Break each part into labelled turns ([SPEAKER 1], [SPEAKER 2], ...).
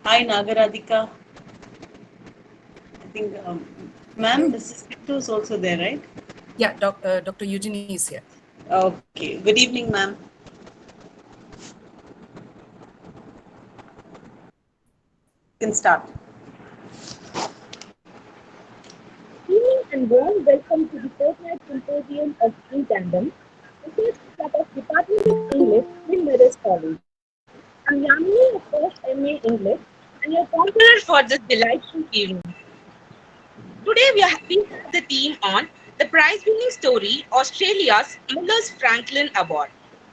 [SPEAKER 1] Hi, Naga Radhika. I think, ma'am, the sister is also there, right?
[SPEAKER 2] Yeah, Dr. Eugenie is here.
[SPEAKER 1] Okay. Good evening, ma'am. You can start.
[SPEAKER 3] Evening and warm welcome to the fortnight symposium of In Tandem, Research Club of Department of English, 10Mar College. I'm Yamini of First MA English and your counselor for this delightful evening. Today we have the theme on the prize-winning story, Australia's Miller's Franklin Award.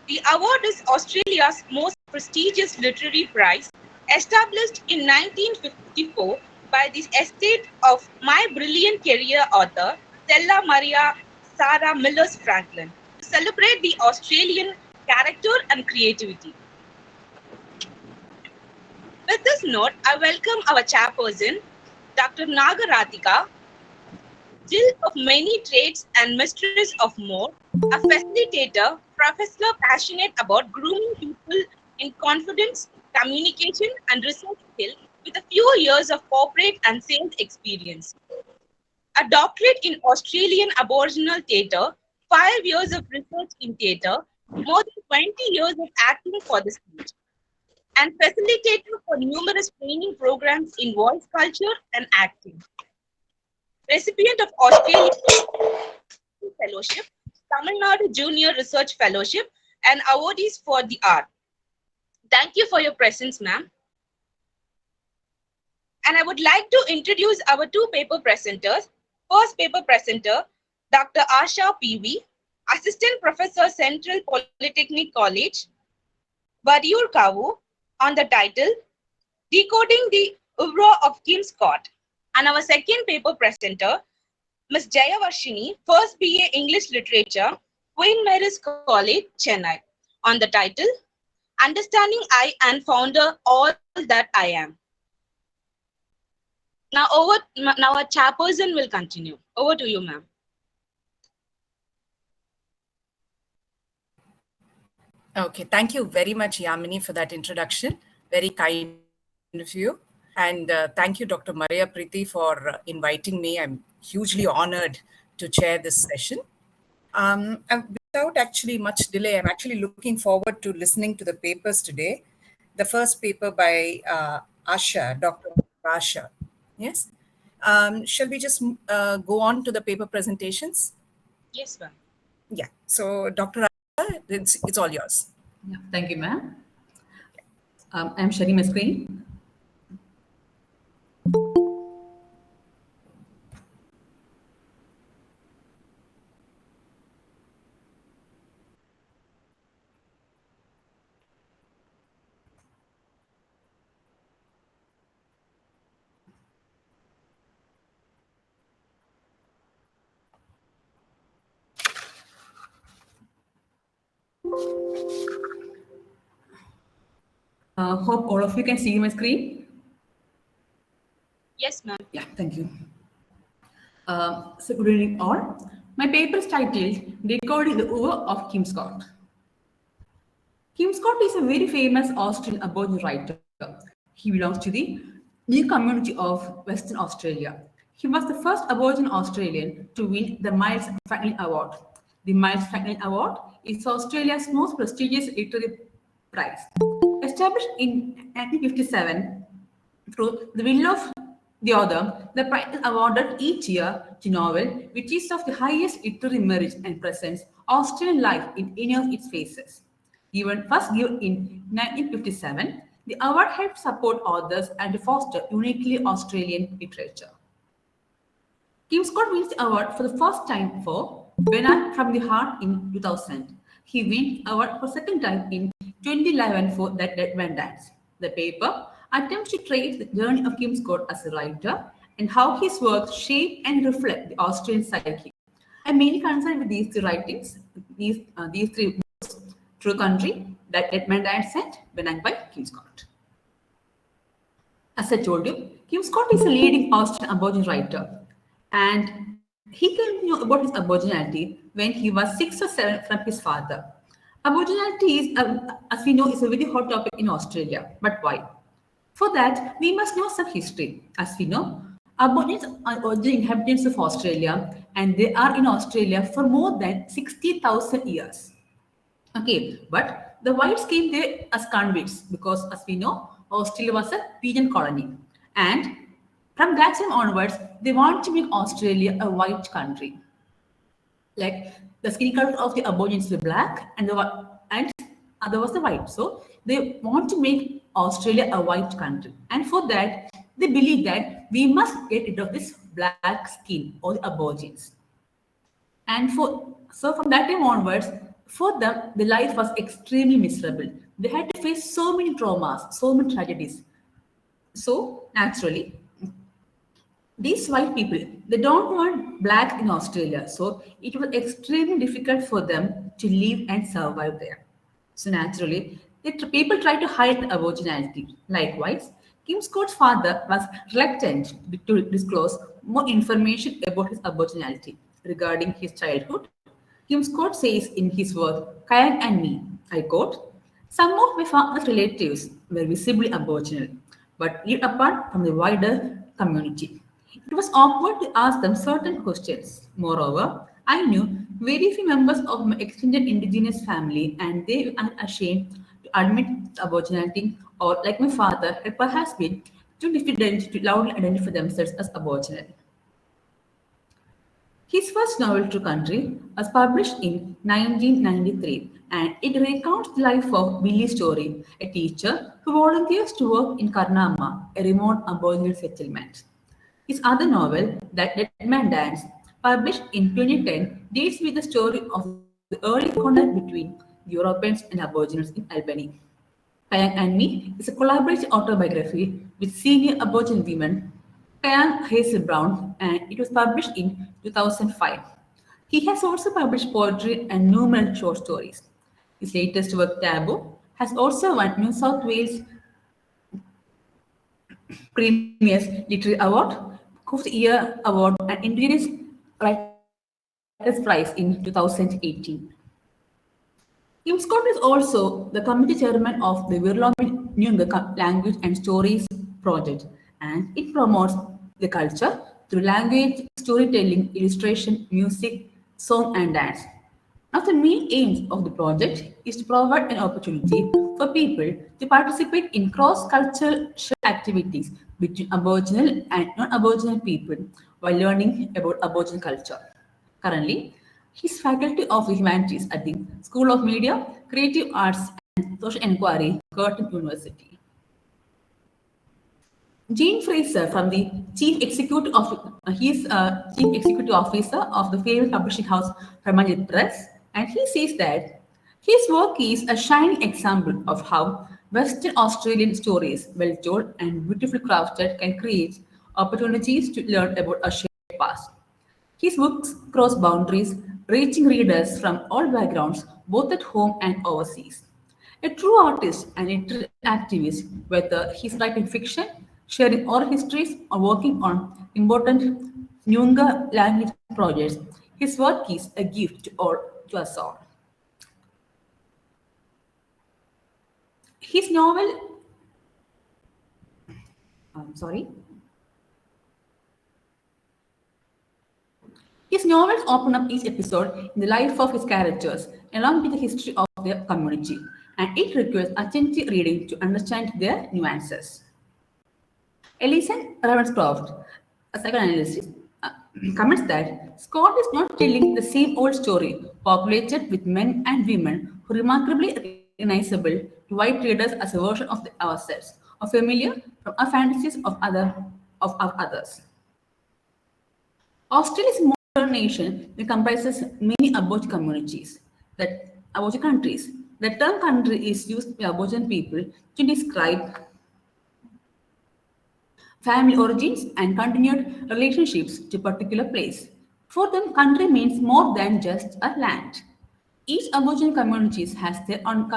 [SPEAKER 3] The award is Australia's most prestigious literary prize, established in 1954 by the estate of my brilliant career author, Stella Maria Sarah Miller's Franklin, to celebrate the Australian character and creativity. With this note, I welcome our chairperson, Dr. Naga Radhika, Jill of many trades and mistress of more, a facilitator, professor passionate about grooming people in confidence, communication, and research skill with a few years of corporate and sales experience. A doctorate in Australian Aboriginal theatre, 5 years of research in theatre, more than 20 years of acting for the stage, and facilitator for numerous training programs in voice culture and acting. Recipient of Australian Fellowship, Tamil Nadu Junior Research Fellowship, and awardees for the art. Thank you for your presence, ma'am. And I would like to introduce our two paper presenters. First paper presenter, Dr. Asha P, Assistant Professor, Central Polytechnic College, Vadiur Kavu, on the title Decoding the Oeuvre of Kim Scott. And our second paper presenter, Ms. Jayavarshini, First BA English Literature, Queen Mary's College, Chennai, on the title Understanding I and Founder All That I Am. Now our chairperson will continue. Over to you, ma'am.
[SPEAKER 2] Okay, thank you very much, Yamini, for that introduction. Very kind of you. And thank you, Dr. Maria Priti, for inviting me. I'm hugely honored to chair this session. Without actually much delay, I'm actually looking forward to listening to the papers today. The first paper by Asha, Dr. Asha. Yes. Shall we just go on to the paper presentations?
[SPEAKER 3] Yes, ma'am.
[SPEAKER 2] Yeah. So, Dr. Asha, it's all yours.
[SPEAKER 4] Yeah, thank you, ma'am. I'm sharing my screen. Hope all of you can see my screen.
[SPEAKER 3] Yes, ma'am.
[SPEAKER 4] Yeah, thank you. So good evening all. My paper is titled Decoding the Oeuvre of Kim Scott. Kim Scott is a very famous Australian Aboriginal writer. He belongs to the new community of Western Australia. He was the first Aboriginal Australian to win the Miles Franklin Award. The Miles Franklin Award is Australia's most prestigious literary prize. Established in 1957 through the will of the author, the prize is awarded each year to novel which is of the highest literary merit and presents Australian life in any of its phases. First given in 1957, the award helped support authors and foster uniquely Australian literature. Kim Scott wins the award for the first time for When From the Heart in 2000. He wins the award for the second time in 2011 for That Dead Man Dance. The paper attempts to trace the journey of Kim Scott as a writer and how his works shape and reflect the Australian psyche. I'm mainly concerned with these three writings, these three books: True Country, That Dead Man Dance, and When by Kim Scott. As I told you, Kim Scott is a leading Australian Aboriginal writer, and he came to know about his Aboriginality when he was 6 or 7 from his father. Aboriginality is, as we know, is a very hot topic in Australia. But why? For that, we must know some history. As we know, Aborigines are original inhabitants of Australia and they are in Australia for more than 60,000 years. Okay, but the whites came there as convicts because, as we know, Australia was a pigeon colony. And from that time onwards, they want to make Australia a white country. Like the skin color of the Aborigines were black and and other was the white. So they want to make Australia a white country. And for that, they believe that we must get rid of this black skin or the Aborigines. And so from that time onwards, for them, the life was extremely miserable. They had to face so many traumas, so many tragedies. So naturally, these white people, they don't want black in Australia. So it was extremely difficult for them to live and survive there. So naturally, people try to hide the aboriginality. Likewise, Kim Scott's father was reluctant to disclose more information about his aboriginality regarding his childhood. Kim Scott says in his work, Kayak and Me, I quote, some of my father's relatives were visibly aboriginal, but lived apart from the wider community. It was awkward to ask them certain questions. Moreover, I knew very few members of my extended indigenous family, and they were unashamed to admit aboriginality, or like my father, had perhaps been too diffident to loudly identify themselves as aboriginal. His first novel, True Country, was published in 1993 and it recounts the life of Billy Story, a teacher who volunteers to work in Karnama, a remote Aboriginal settlement. His other novel, That Dead Man Dance, published in 2010, deals with the story of the early contact between Europeans and Aboriginals in Albany. Kayang and Me is a collaborative autobiography with senior Aboriginal women Kayang Hazel Brown, and it was published in 2005. He has also published poetry and numerous short stories. His latest work, Taboo, has also won New South Wales Premier's Literary Award, Cook Year Award, and Indigenous Writers Prize in 2018. Kim Scott is also the committee chairman of the Wirlomi Nyunga Language and Stories Project, and it promotes the culture through language, storytelling, illustration, music, song, and dance. One of the main aims of the project is to provide an opportunity for people to participate in cross-cultural activities between Aboriginal and non-Aboriginal people while learning about Aboriginal culture. Currently, he is faculty of the humanities at the School of Media, Creative Arts and Social Inquiry, Curtin University. Jean Fraser, from the Chief Executive Chief Executive Officer of the famous publishing house Hermann Press, and he says that his work is a shining example of how Western Australian stories, well told and beautifully crafted, can create opportunities to learn about a shared past. His books cross boundaries, reaching readers from all backgrounds, both at home and overseas. A true artist and a activist, whether he's writing fiction, sharing oral histories, or working on important Nyunga language projects, his work is a gift to us all. His novel, sorry. His novels open up each episode in the life of his characters, along with the history of their community, and it requires attentive reading to understand their nuances. Alison Ravenscroft, a psychoanalyst, comments that Scott is not telling the same old story, populated with men and women who are remarkably recognizable to white readers as a version of ourselves, or familiar from our fantasies of others. Australia is a modern nation that comprises many Aboriginal communities, Aboriginal countries. The term country is used by Aboriginal people to describe family origins and continued relationships to a particular place. For them, country means more than just a land. Each Aboriginal community has their own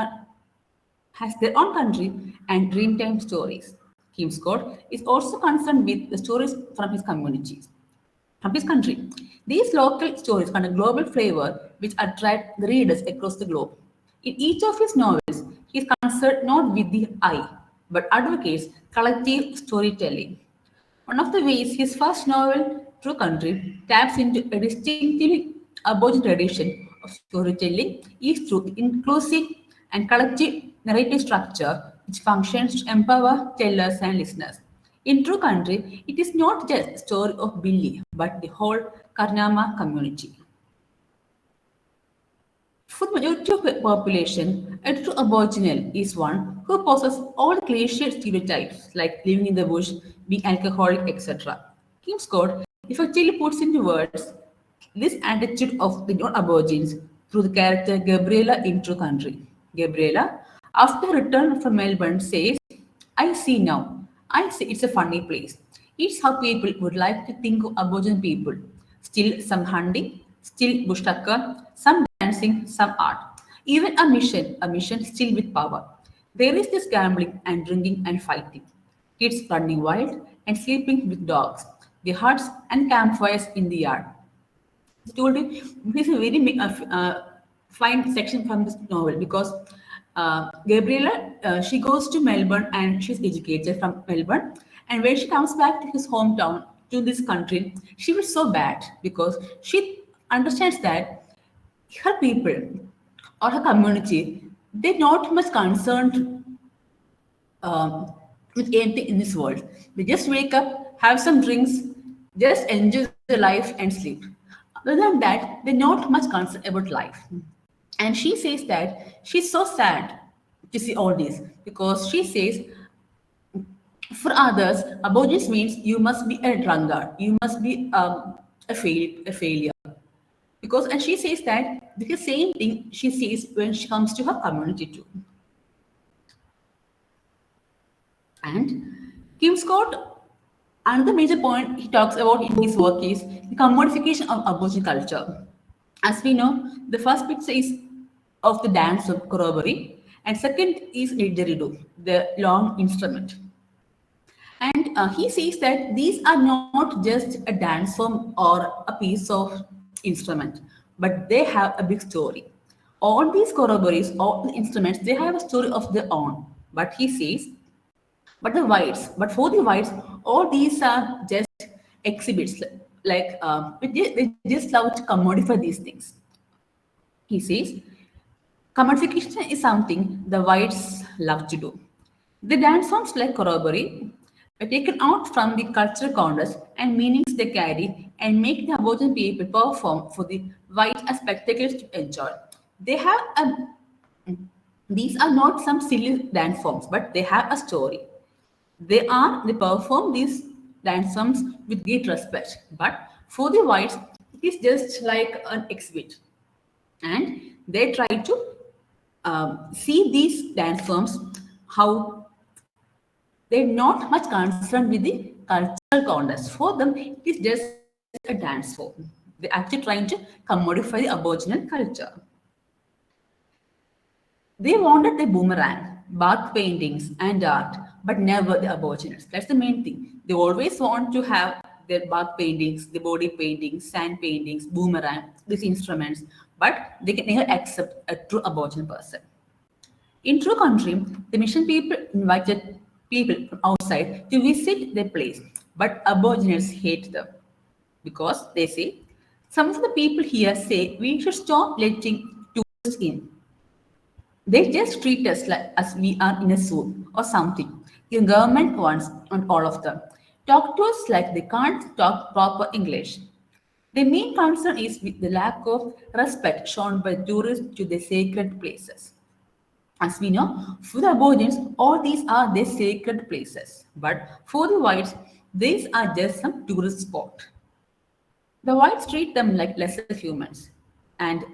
[SPEAKER 4] country and dreamtime stories. Kim Scott is also concerned with the stories from his communities, from his country. These local stories find a global flavor which attract the readers across the globe. In each of his novels, he is concerned not with the I, but advocates collective storytelling. One of the ways his first novel, True Country, taps into a distinctively Aboriginal tradition of storytelling is through the inclusive and collective narrative structure which functions to empower tellers and listeners. In True Country, it is not just the story of Billy, but the whole Karnama community. For the majority of the population, a true Aboriginal is one who possesses all the cliched stereotypes like living in the bush, being alcoholic, etc. Kim Scott effectively puts into words this attitude of the non-Aborigines through the character Gabriella in True Country. Gabriella, after her return from Melbourne, says, I see now. I see it's a funny place. It's how people would like to think of Aboriginal people. Still some hunting, still bush tucker, some dancing, some art. Even a mission still with power. There is this gambling and drinking and fighting. Kids running wild and sleeping with dogs. The huts and campfires in the yard. I told you this is a very fine section from this novel because Gabriella she goes to Melbourne and she's educated from Melbourne, and when she comes back to his hometown to this country, she was so bad because she understands that her people or her community they're not much concerned with anything in this world. They just wake up, have some drinks, just enjoy their life and sleep. Other than that, they're not much concerned about life. And she says that she's so sad to see all this because she says for others, Aborigines means you must be a drunkard, you must be a failure. Because and she says that the same thing she says when she comes to her community too. And Kim Scott, another major point he talks about in his work is the commodification of Aboriginal culture. As we know, the first picture is of the dance of corroboree, and second is didgeridoo, the long instrument. And he says that these are not just a dance form or a piece of instrument, but they have a big story. All these corroborees, all the instruments, they have a story of their own. But he says but for the whites, all these are just exhibits. Like they just love to commodify these things. He says, commodification is something the whites love to do. The dance forms like corroboree are taken out from the cultural context and meanings they carry and make the Aboriginal people perform for the white as spectators to enjoy. They have these are not some silly dance forms, but they have a story. They perform these dance forms with great respect. But for the whites, it is just like an exhibit. And they try to see these dance forms, how they're not much concerned with the cultural context. For them, it is just a dance form. They're actually trying to commodify the Aboriginal culture. They wanted the boomerang, bark paintings, and art, but never the Aborigines. That's the main thing. They always want to have their bark paintings, the body paintings, sand paintings, boomerang, these instruments, but they can never accept a true Aboriginal person. In True Country, the mission people invited people from outside to visit their place, but Aborigines hate them because they say some of the people here say we should stop letting tourists in. They just treat us like as we are in a zoo or something. The government wants on all of them. Talk to us like they can't talk proper English. The main concern is with the lack of respect shown by tourists to the sacred places. As we know, for the Aborigines, all these are their sacred places. But for the whites, these are just some tourist spot. The whites treat them like lesser humans. And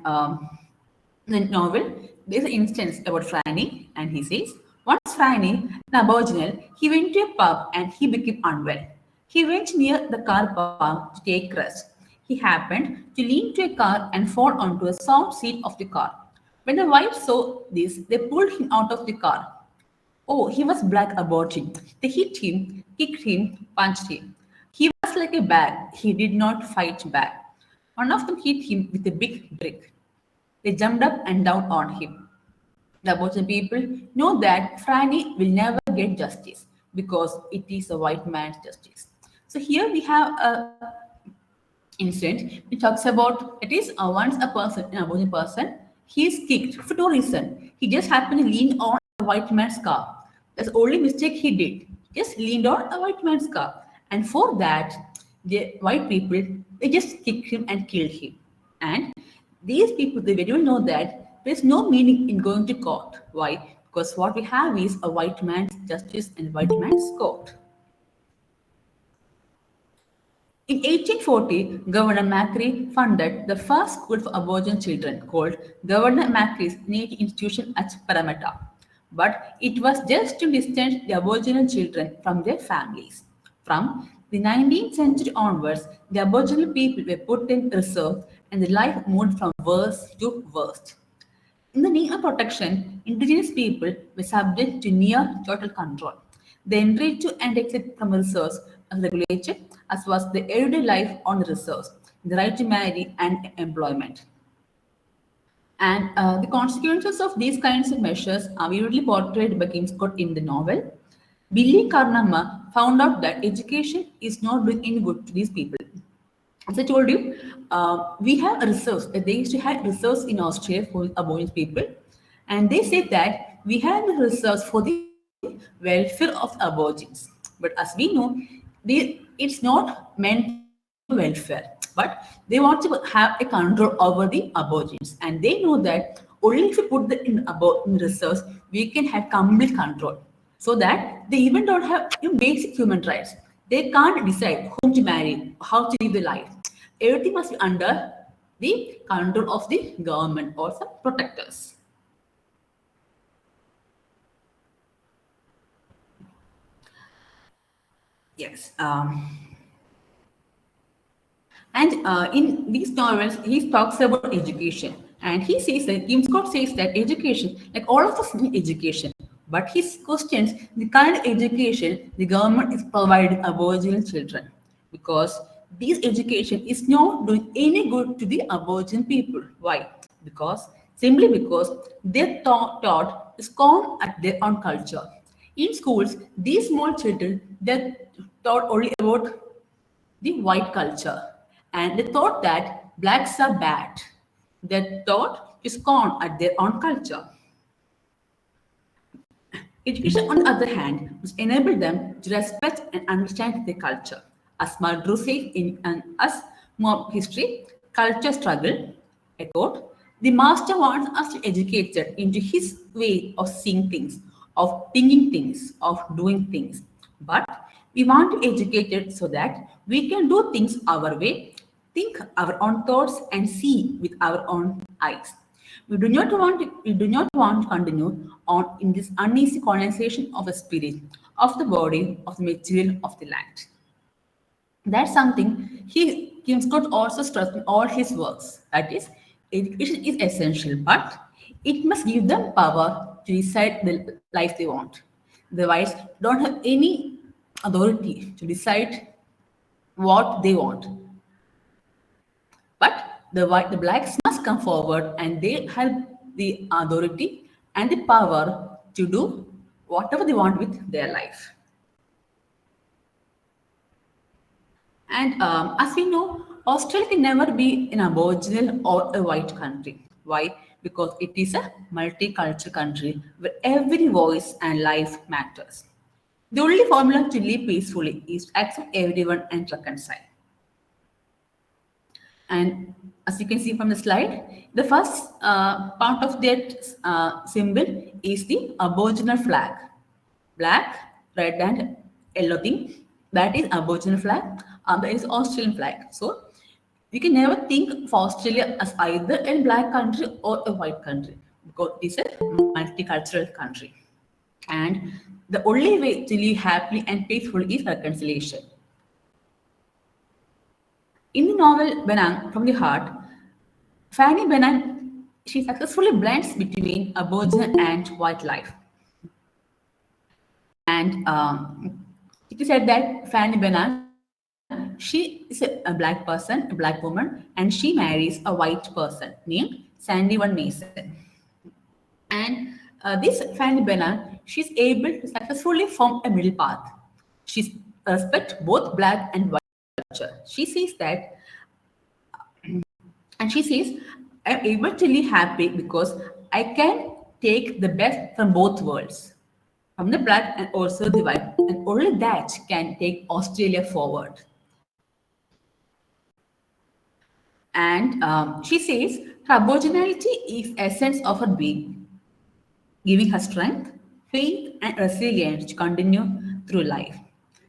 [SPEAKER 4] in the novel, there's an instance about Franny, and he says, once Franny, an Aboriginal, he went to a pub and he became unwell. He went near the car park to take rest. He happened to lean to a car and fall onto a sound seat of the car. When the whites saw this, they pulled him out of the car. Oh, he was black Aborigine. They hit him, kicked him, punched him. He was like a bag. He did not fight back. One of them hit him with a big brick. They jumped up and down on him. The Aboriginal people know that Franny will never get justice because it is a white man's justice. So here we have a incident which talks about it is once a person, an Aboriginal person, he is kicked for no reason. He just happened to lean on a white man's car. That's the only mistake he did. Just leaned on a white man's car. And for that, the white people, they just kicked him and killed him. And these people, they very well know that there's no meaning in going to court. Why? Because what we have is a white man's justice and white man's court. In 1840, Governor Macquarie funded the first school for Aboriginal children called Governor Macquarie's Native Institution at Parramatta. But it was just to distance the Aboriginal children from their families. From the 19th century onwards, the Aboriginal people were put in reserve and the life moved from worse to worst. In the name of protection, indigenous people were subject to near total control. The entry to and exit from reserves was regulated, as was the everyday life on the reserves, the right to marry and employment. And the consequences of these kinds of measures are vividly portrayed by Kim Scott in the novel. Billy Karnamma found out that education is not doing any good to these people. As I told you, we have reserves. They used to have reserves in Australia for Aboriginal people, and they said that we have the reserves for the welfare of the Aborigines. But as we know, it's not meant for welfare, but they want to have a control over the Aborigines, and they know that only if we put them in reserves, we can have complete control. So that they even don't have basic human rights. They can't decide whom to marry, how to live their life. Everything must be under the control of the government or some protectors. Yes. And in these novels, he talks about education. And he says that, Kim Scott says that education, like all of us need education. But he questions the kind of education the government is providing Aboriginal children. Because this education is not doing any good to the Aboriginal people. Why? Simply because they're taught to scorn at their own culture. In schools, these small children, they're taught only about the white culture, and they thought that blacks are bad. They thought to scorn at their own culture. Education, on the other hand, must enable them to respect and understand their culture. As Madru says in Us More History, Culture Struggle, I quote, the master wants us to educate them into his way of seeing things, of thinking things, of doing things. But we want to educate it so that we can do things our way, think our own thoughts, and see with our own eyes. We do not want to continue on in this uneasy colonization of the spirit, of the body, of the material, of the land. That's something Kim Scott also stressed in all his works. That is, education is essential, but it must give them power to decide the life they want. The whites don't have any authority to decide what they want. But the blacks must come forward and they have the authority and the power to do whatever they want with their life. And as we know, Australia can never be an Aboriginal or a white country. Why? Because it is a multicultural country where every voice and life matters. The only formula to live peacefully is to accept everyone and reconcile. And as you can see from the slide, the first part of that symbol is the Aboriginal flag. Black, red and yellow thing. That is Aboriginal flag. That is Australian flag. So you can never think of Australia as either a black country or a white country because it is a multicultural country. And the only way to live happily and peacefully is reconciliation. In the novel Benang from the Heart, Fanny Benang, she successfully blends between Aboriginal and white life. And it is said that Fanny Benang, she is a black person, a black woman, and she marries a white person named Sandy Van Mason. And This Fanny Benan, she's able to successfully form a middle path. She respects both black and white culture. She says that, and she says, I'm able to live happy because I can take the best from both worlds, from the black and also the white, and only that can take Australia forward. And she says her Aboriginality is essence of her being, giving her strength, faith, and resilience to continue through life.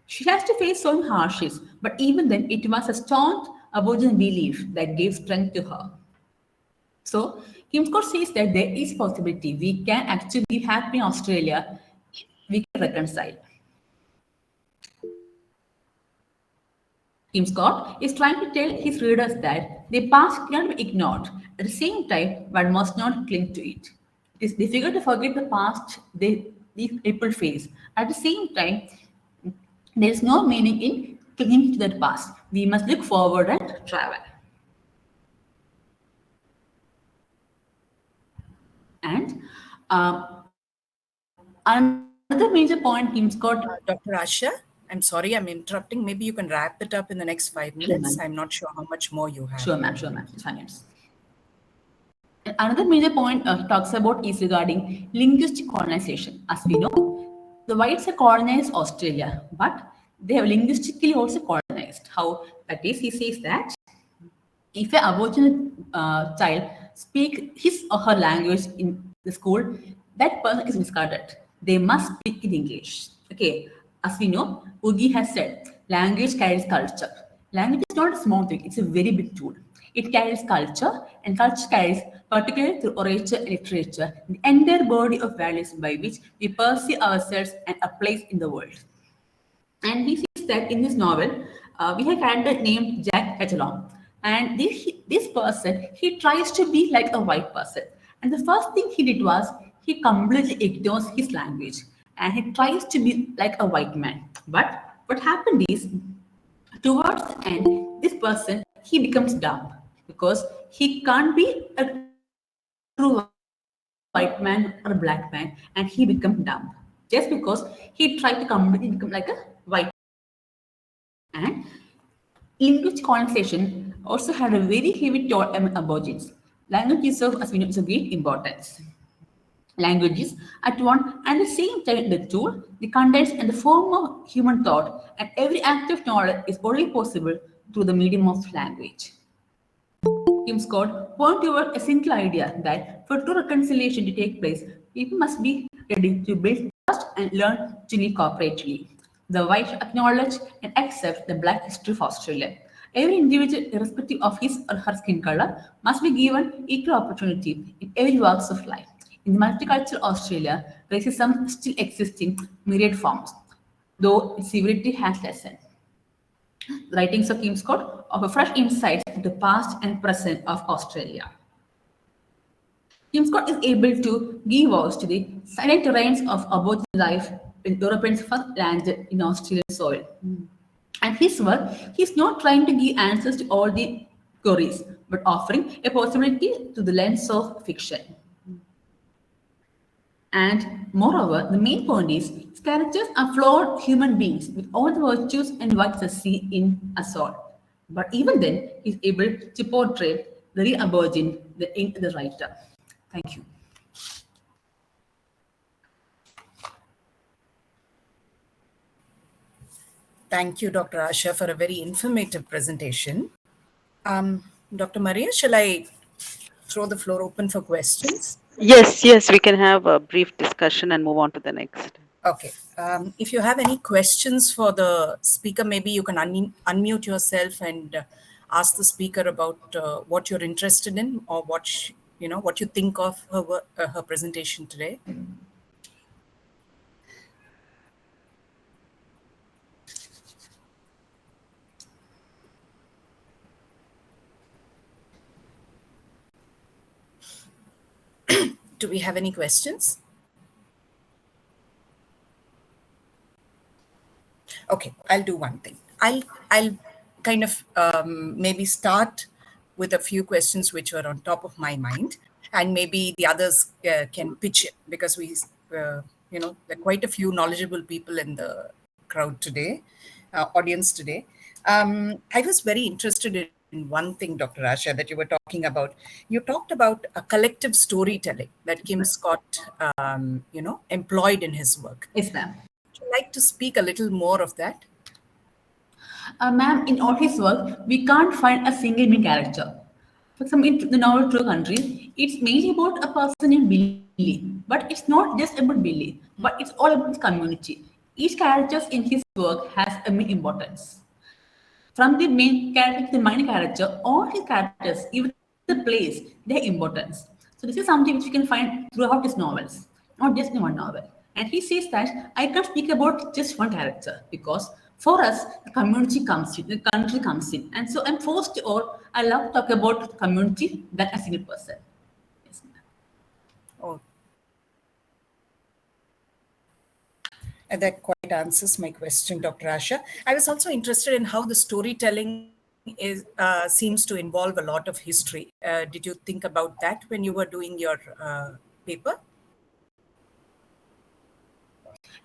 [SPEAKER 4] She has to face some hardships, but even then, it was a staunch Aboriginal belief that gave strength to her. So, Kim Scott says that there is possibility we can actually be happy in Australia, we can reconcile. Kim Scott is trying to tell his readers that the past cannot be ignored. At the same time, one must not cling to it. It is difficult to forget the past these people face. At the same time, there is no meaning in clinging to that past. We must look forward and travel. And another major point Kim Scott.
[SPEAKER 2] Dr. Asha, I'm sorry, I'm interrupting. Maybe you can wrap it up in the next 5 minutes.
[SPEAKER 4] Sure,
[SPEAKER 2] I'm not sure how much more you have.
[SPEAKER 4] Sure, ma'am. It's 5 minutes. And another major point he talks about is regarding linguistic colonization. As we know, the whites have colonized Australia, but they have linguistically also colonized. How that is, he says that if an Aboriginal child speak his or her language in the school, that person is discarded. They must speak in English. Okay, as we know, Ugi has said, language carries culture. Language is not a small thing; it's a very big tool. It carries culture, and culture carries, particularly through orature and literature, the entire body of values by which we perceive ourselves and a place in the world. And he says that in this novel, we have a character named Jack Etchelon. And this person, he tries to be like a white person. And the first thing he did was he completely ignores his language and he tries to be like a white man. But what happened is, towards the end, this person, he becomes dumb because he can't be a true white man or a black man and he becomes dumb just because he tried to completely become like a white. And linguistic colonization also had a very heavy toll among Aborigines. Language serves, as we know, is of great importance. Languages at one and the same time the tool, the contents and the form of human thought, and every act of knowledge is only possible through the medium of language. Kim Scott pointed toward a simple idea that for true reconciliation to take place, people must be ready to build trust and learn to live cooperatively. The white should acknowledge and accept the black history of Australia. Every individual, irrespective of his or her skin color, must be given equal opportunity in every walks of life. In the multicultural Australia, racism still exists in myriad forms, though its severity has lessened. The writings of Kim Scott offer fresh insights into the past and present of Australia. Kim Scott is able to give voice to the silent terrains of Aboriginal life when Europeans first landed in Australian soil. And his work, he's not trying to give answers to all the queries, but offering a possibility through the lens of fiction. And moreover, the main point is his characters are flawed human beings with all the virtues and vices I see in us all. But even then, he's able to portray the real Aborigine in the writer. Thank you.
[SPEAKER 2] Thank you, Dr. Asha, for a very informative presentation. Dr. Maria, shall I throw the floor open for questions?
[SPEAKER 5] Yes, we can have a brief discussion and move on to the next.
[SPEAKER 2] Okay. If you have any questions for the speaker, maybe you can unmute yourself and ask the speaker about what you're interested in or what you think of her presentation today. Do we have any questions? Okay, I'll do one thing. I'll kind of maybe start with a few questions which were on top of my mind. and maybe the others can pitch it, because there are quite a few knowledgeable people in the crowd today, audience today. I was very interested in one thing, Dr. Asha, that you were talking about. You talked about a collective storytelling that Kim Scott, employed in his work.
[SPEAKER 4] Yes, ma'am.
[SPEAKER 2] Would you like to speak a little more of that?
[SPEAKER 4] Ma'am, in all his work, we can't find a single main character. For example, in the novel True Country, it's mainly about a person named Billy, but it's not just about Billy, but it's all about his community. Each character in his work has a main importance. From the main character to the minor character, all his characters, even the place, their importance. So this is something which you can find throughout his novels, not just in one novel. And he says that I can't speak about just one character because for us, the community comes in, the country comes in. And so I'm forced to, or I love to talk about the community than a single person. Yes, ma'am.
[SPEAKER 2] Oh, and that quite answers my question, Dr. Asha. I was also interested in how the storytelling seems to involve a lot of history. Did you think about that when you were doing your paper?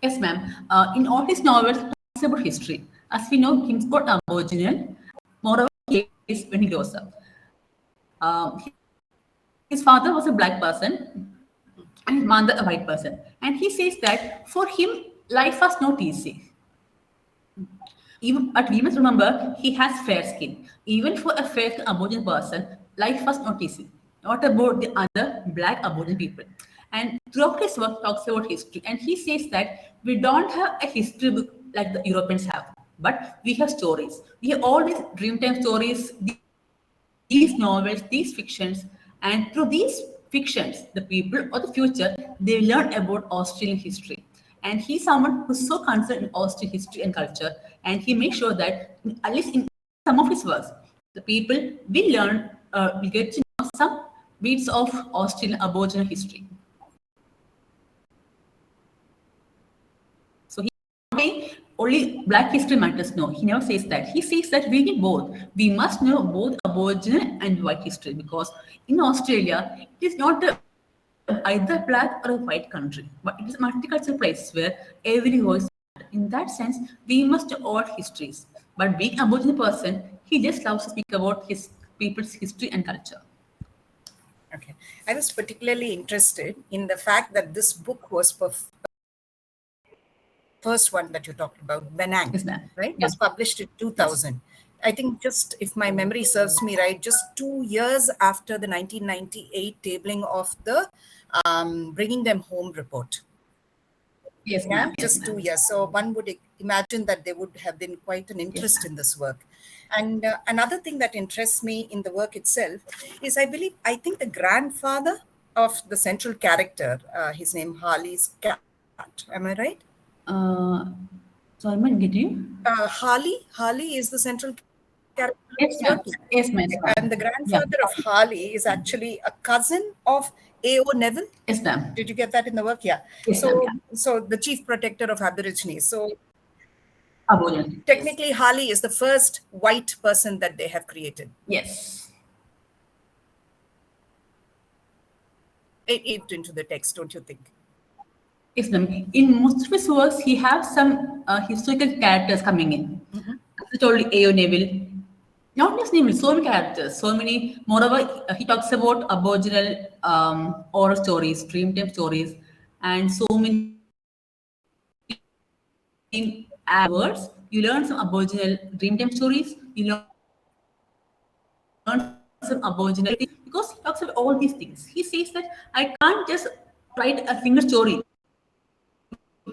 [SPEAKER 4] Yes, ma'am. In all his novels, he talks about history. As we know, Kim Scott Aboriginal. Moreover, he is when he grows up. His father was a black person and his mother a white person. And he says that for him, life was not easy. But we must remember he has fair skin. Even for a fair Aboriginal person, life was not easy. Not about the other black Aboriginal people. And throughout his work talks about history. And he says that we don't have a history book like the Europeans have, but we have stories. We have all these dreamtime stories, these novels, these fictions, and through these fictions, the people of the future, they learn about Australian history. And he's someone who's so concerned in Australian history and culture, and he makes sure that, at least in some of his works, the people will learn, will get to know some bits of Australian Aboriginal history. So he only black history matters. No, he never says that. He says that we need both. We must know both Aboriginal and white history because in Australia, it is not either black or a white country, but it is a multicultural place where every voice matters. In that sense, we must know all histories. But being Aboriginal person, he just loves to speak about his people's history and culture.
[SPEAKER 2] Okay. I was particularly interested in the fact that this book was first one that you talked about, Benang,
[SPEAKER 4] Yes, ma'am.
[SPEAKER 2] right?
[SPEAKER 4] Yeah.
[SPEAKER 2] Was published in 2000. I think just, if my memory serves me right, just 2 years after the 1998 tabling of the Bringing Them Home report.
[SPEAKER 4] Yes,
[SPEAKER 2] Yeah,
[SPEAKER 4] ma'am. Yes,
[SPEAKER 2] just 2
[SPEAKER 4] ma'am.
[SPEAKER 2] years. So one would imagine that there would have been quite an interest in this work. And another thing that interests me in the work itself is, I think the grandfather of the central character, his name Harley's cat. Am I right?
[SPEAKER 4] So I might get you.
[SPEAKER 2] Harley is the central character.
[SPEAKER 4] Yes, ma'am. Yes, ma'am.
[SPEAKER 2] And the grandfather of Harley is actually a cousin of A.O. Neville.
[SPEAKER 4] Yes, ma'am.
[SPEAKER 2] Did you get that in the work? Yeah.
[SPEAKER 4] Yes,
[SPEAKER 2] So,
[SPEAKER 4] ma'am,
[SPEAKER 2] so the chief protector of Aborigines. So
[SPEAKER 4] Aboriginal.
[SPEAKER 2] technically, Harley is the first white person that they have created.
[SPEAKER 4] Yes.
[SPEAKER 2] It into the text, don't you think?
[SPEAKER 4] Yes, ma'am. In most of his works, he has some historical characters coming in. As I told you, A.O. Neville. Not just Neville, so many characters, so many. Moreover, he talks about Aboriginal oral stories, dreamtime stories, and so many words. You learn some Aboriginal dreamtime stories. You learn some Aboriginal things because he talks about all these things. He says that I can't just write a single story.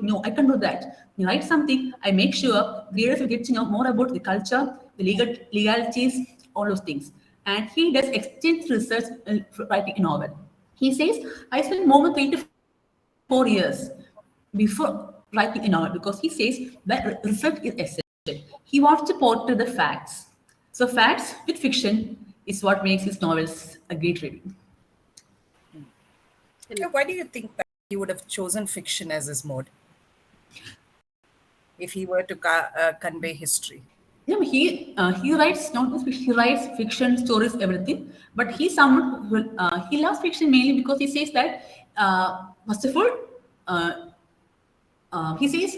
[SPEAKER 4] No, I can do that. You write something, I make sure readers will get to know more about the culture, the legalities, all those things. And he does extensive research for writing a novel. He says, I spent more than 3 to 4 years before writing a novel because he says that research is essential. He wants to portray the facts. So facts with fiction is what makes his novels a great reading.
[SPEAKER 2] Why do you think that he would have chosen fiction as his mode if he were to convey history?
[SPEAKER 4] No, he writes not just fiction, he writes fiction, stories, everything. But he's someone who he loves fiction mainly because he says that first of all, uh, he says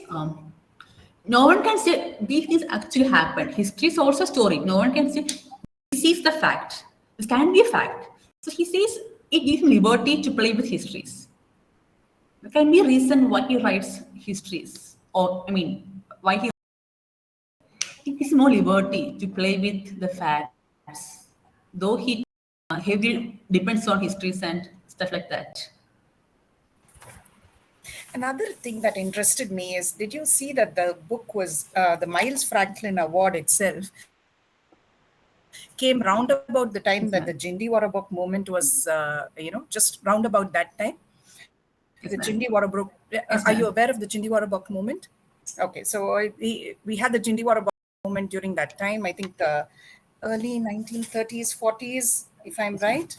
[SPEAKER 4] no one can say these things actually happened. History is also a story. No one can say this is the fact. This can be a fact. So he says it gives him liberty to play with histories. There can be a reason why he writes histories, or I mean, why he gives more liberty to play with the facts, though he heavily depends on histories and stuff like that.
[SPEAKER 2] Another thing that interested me is, did you see that the book was the Miles Franklin Award itself came round about the time that the Jindiwarabok movement was, just round about that time?
[SPEAKER 4] Yes,
[SPEAKER 2] The
[SPEAKER 4] ma'am.
[SPEAKER 2] Jindiwarabok,
[SPEAKER 4] Yes,
[SPEAKER 2] are you
[SPEAKER 4] ma'am.
[SPEAKER 2] aware of the Jindiwarabok movement? Okay, so we had the Jindiwarabok movement during that time, I think early 1930s, 40s, if I'm right.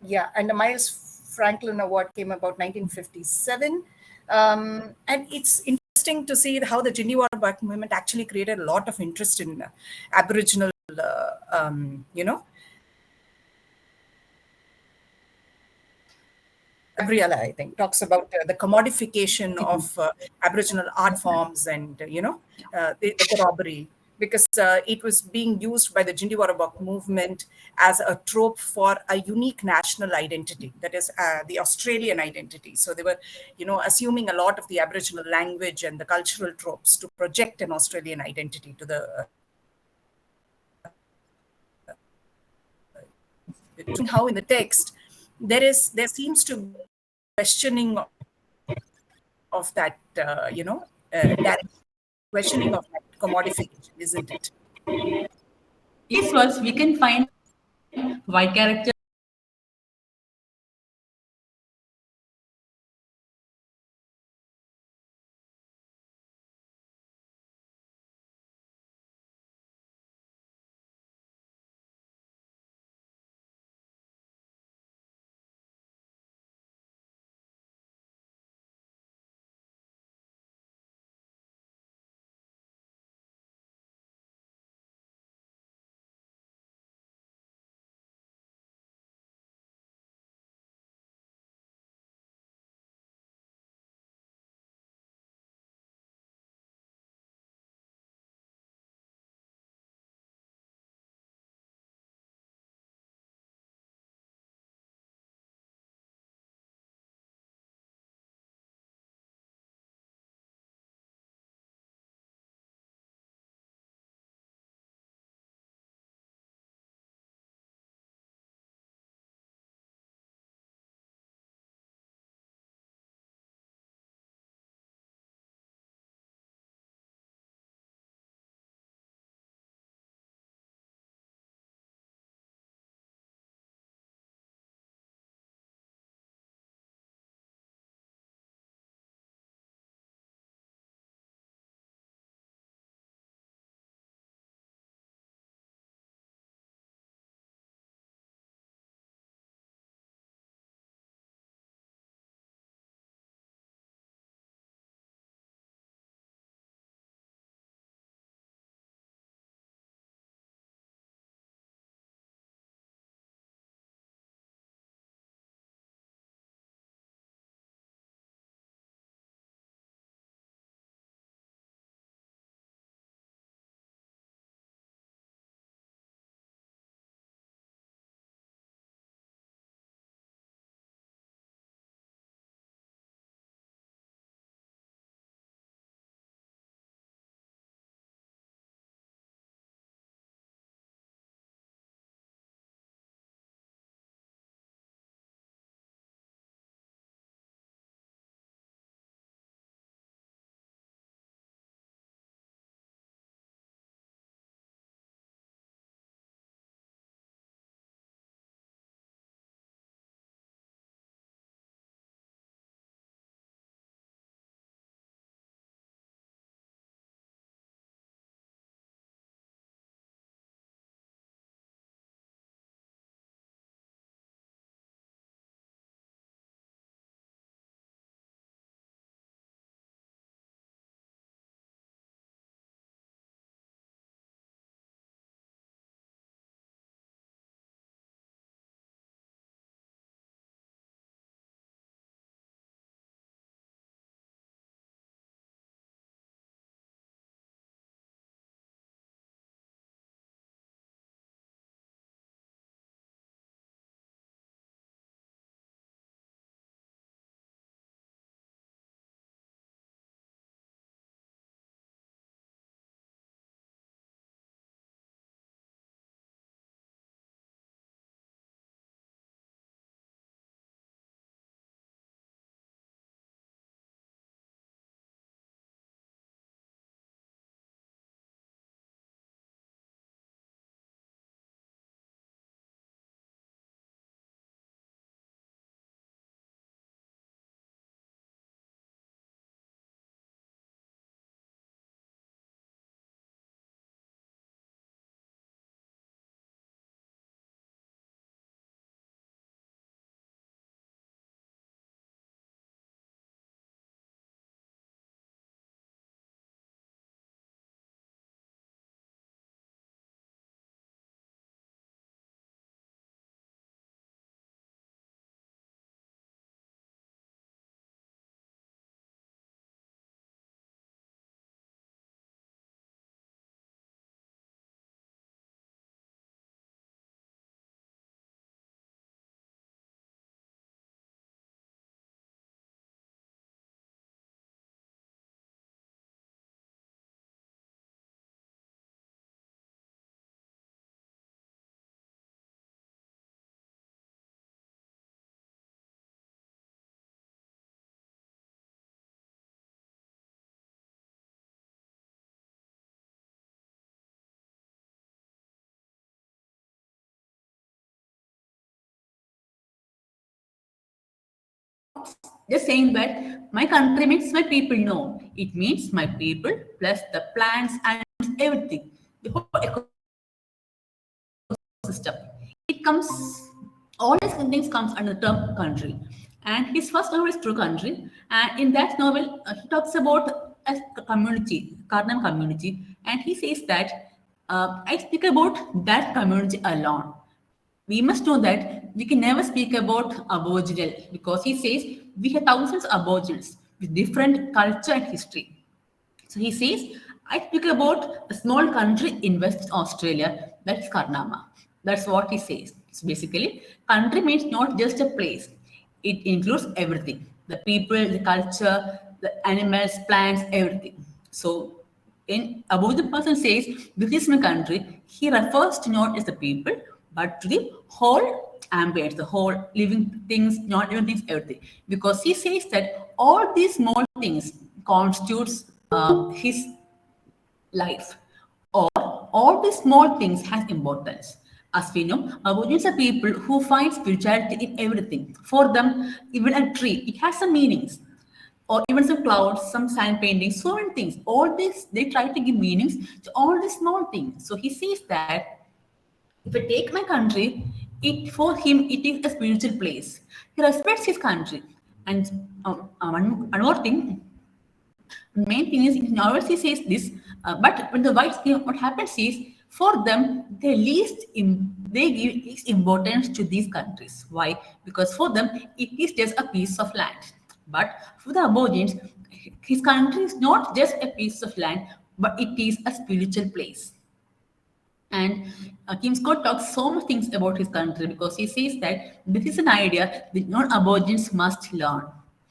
[SPEAKER 2] Yeah, and the Miles Franklin Award came about 1957. And it's interesting to see how the Jindiwarabak movement actually created a lot of interest in Aboriginal, Gabriella, I think, talks about the commodification of Aboriginal art forms and, the corroboree, because it was being used by the Jindiwarabak movement as a trope for a unique national identity, that is the Australian identity. So they were, assuming a lot of the Aboriginal language and the cultural tropes to project an Australian identity to the how in the text there seems to be questioning of that, direct questioning of that commodification, isn't it?
[SPEAKER 4] Yes, was we can find white characters just saying that my country means my people. No, it means my people plus the plants and everything, the whole ecosystem. It comes, all these things comes under the term country. And his first novel is True Country. And in that novel, he talks about a community, Karnam community. And he says that I speak about that community alone. We must know that we can never speak about Aboriginal because he says we have thousands of Aboriginals with different culture and history. So he says, I speak about a small country in West Australia, that's Karnama. That's what he says. So basically, country means not just a place, it includes everything, the people, the culture, the animals, plants, everything. So in above the person says, this is my country, he refers to not just the people, but to the whole ambience, the whole living things, not living things, everything. Because he says that all these small things constitutes his life, or all these small things has importance. As we know, Aborigines are people who find spirituality in everything. For them, even a tree, it has some meanings. Or even some clouds, some sand paintings, so many things. All this, they try to give meanings to all these small things. So he says that if I take my country, it for him it is a spiritual place. He respects his country. And one more thing, main thing is in novels he says this, but when the whites came, what happens is for them they give least importance to these countries. Why? Because for them it is just a piece of land. But for the Aborigines, his country is not just a piece of land, but it is a spiritual place. And Kim Scott talks so much things about his country because he says that this is an idea that non-Aborigines must learn.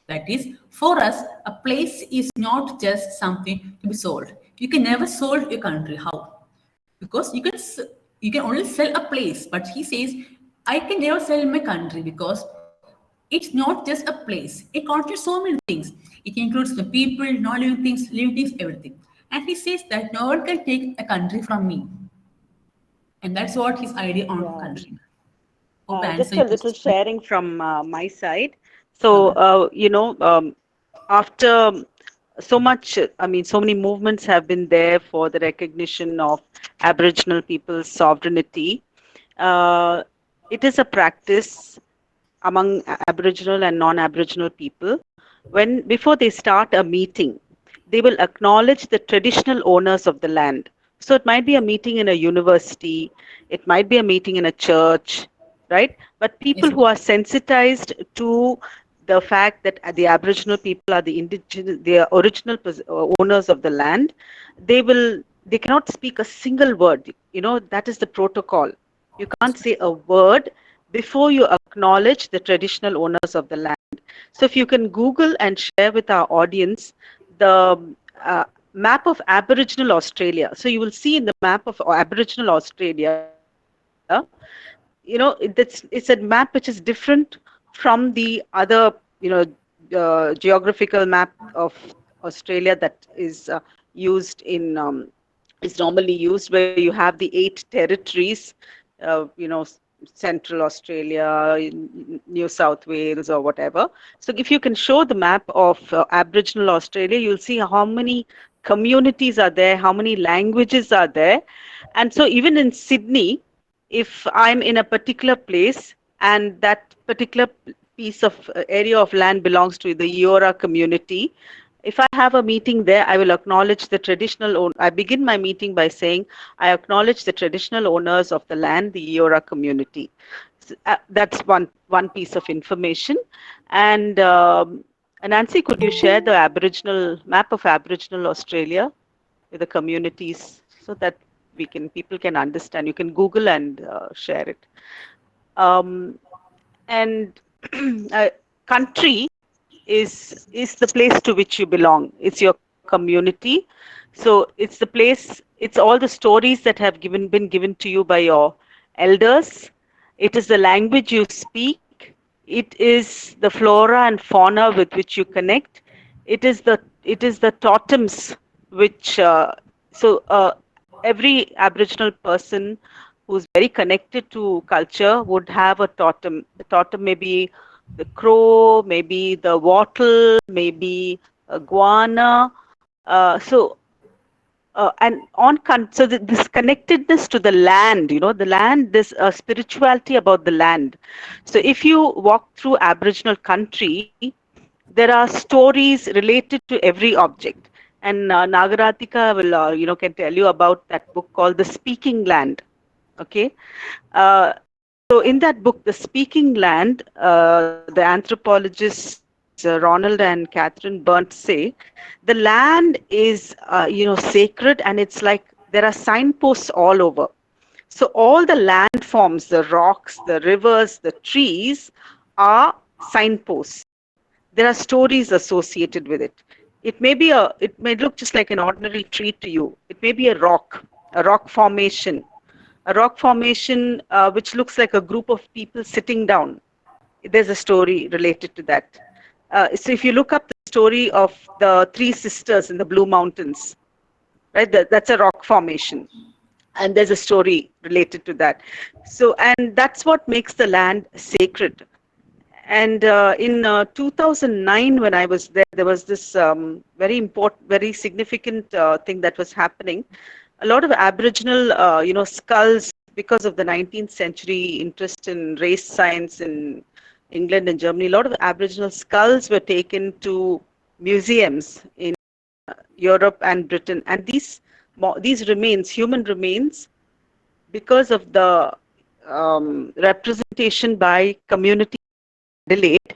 [SPEAKER 4] That is, for us, a place is not just something to be sold. You can never sold your country. How? Because you can only sell a place. But he says, I can never sell my country because it's not just a place. It contains so many things. It includes the people, living things, everything. And he says that no one can take a country from me. And that's what his idea on
[SPEAKER 5] Yeah.
[SPEAKER 4] country. Hope I answer
[SPEAKER 5] Just
[SPEAKER 4] your
[SPEAKER 5] a little
[SPEAKER 4] question.
[SPEAKER 5] sharing from my side. So, after so much, so many movements have been there for the recognition of Aboriginal people's sovereignty. Uh, it is a practice among Aboriginal and non-Aboriginal people. When before they start a meeting, they will acknowledge the traditional owners of the land. So it might be a meeting in a university, it might be a meeting in a church, right? But people
[SPEAKER 4] Yes,
[SPEAKER 5] who are sensitized to the fact that the Aboriginal people are the indigenous, the original owners of the land, they cannot speak a single word. That is the protocol. You can't say a word before you acknowledge the traditional owners of the land. So if you can Google and share with our audience the map of Aboriginal Australia. So you will see in the map of Aboriginal Australia, it's a map which is different from the other, geographical map of Australia that is used in is normally used, where you have the 8 territories, Central Australia, New South Wales, or whatever. So if you can show the map of Aboriginal Australia, you'll see how many communities are there, how many languages are there. And so even in Sydney, if I'm in a particular place and that particular piece of area of land belongs to the Eora community, if I have a meeting there, I will acknowledge the traditional own. I begin my meeting by saying, I acknowledge the traditional owners of the land, the Eora community. That's one piece of information. And Nancy, could you share the Aboriginal map of Aboriginal Australia with the communities so that people can understand? You can Google and share it. And country is the place to which you belong. It's your community. So it's the place, it's all the stories that have been given to you by your elders. It is the language you speak. It is the flora and fauna with which you connect. It is the totems which every Aboriginal person who's very connected to culture would have a totem. The totem may be the crow, maybe the wattle, maybe a guana. So this connectedness to the land, the land, there's a spirituality about the land. So if you walk through Aboriginal country, there are stories related to every object. And Naga Radhika will, can tell you about that book called The Speaking Land. Okay. Uh, so in that book, The Speaking Land, the anthropologists Ronald and Catherine Burnt say the land is, sacred, and it's like there are signposts all over. So all the landforms, the rocks, the rivers, the trees are signposts. There are stories associated with it. It may look just like an ordinary tree to you. It may be a rock formation, which looks like a group of people sitting down. There's a story related to that. So if you look up the story of the three sisters in the Blue Mountains, right, that's a rock formation. And there's a story related to that. So, and that's what makes the land sacred. And in 2009, when I was there, there was this very important, very significant thing that was happening. A lot of Aboriginal, skulls, because of the 19th century interest in race science in England and Germany, a lot of Aboriginal skulls were taken to museums in Europe and Britain. And these remains, human remains, because of the representation by community Adelaide,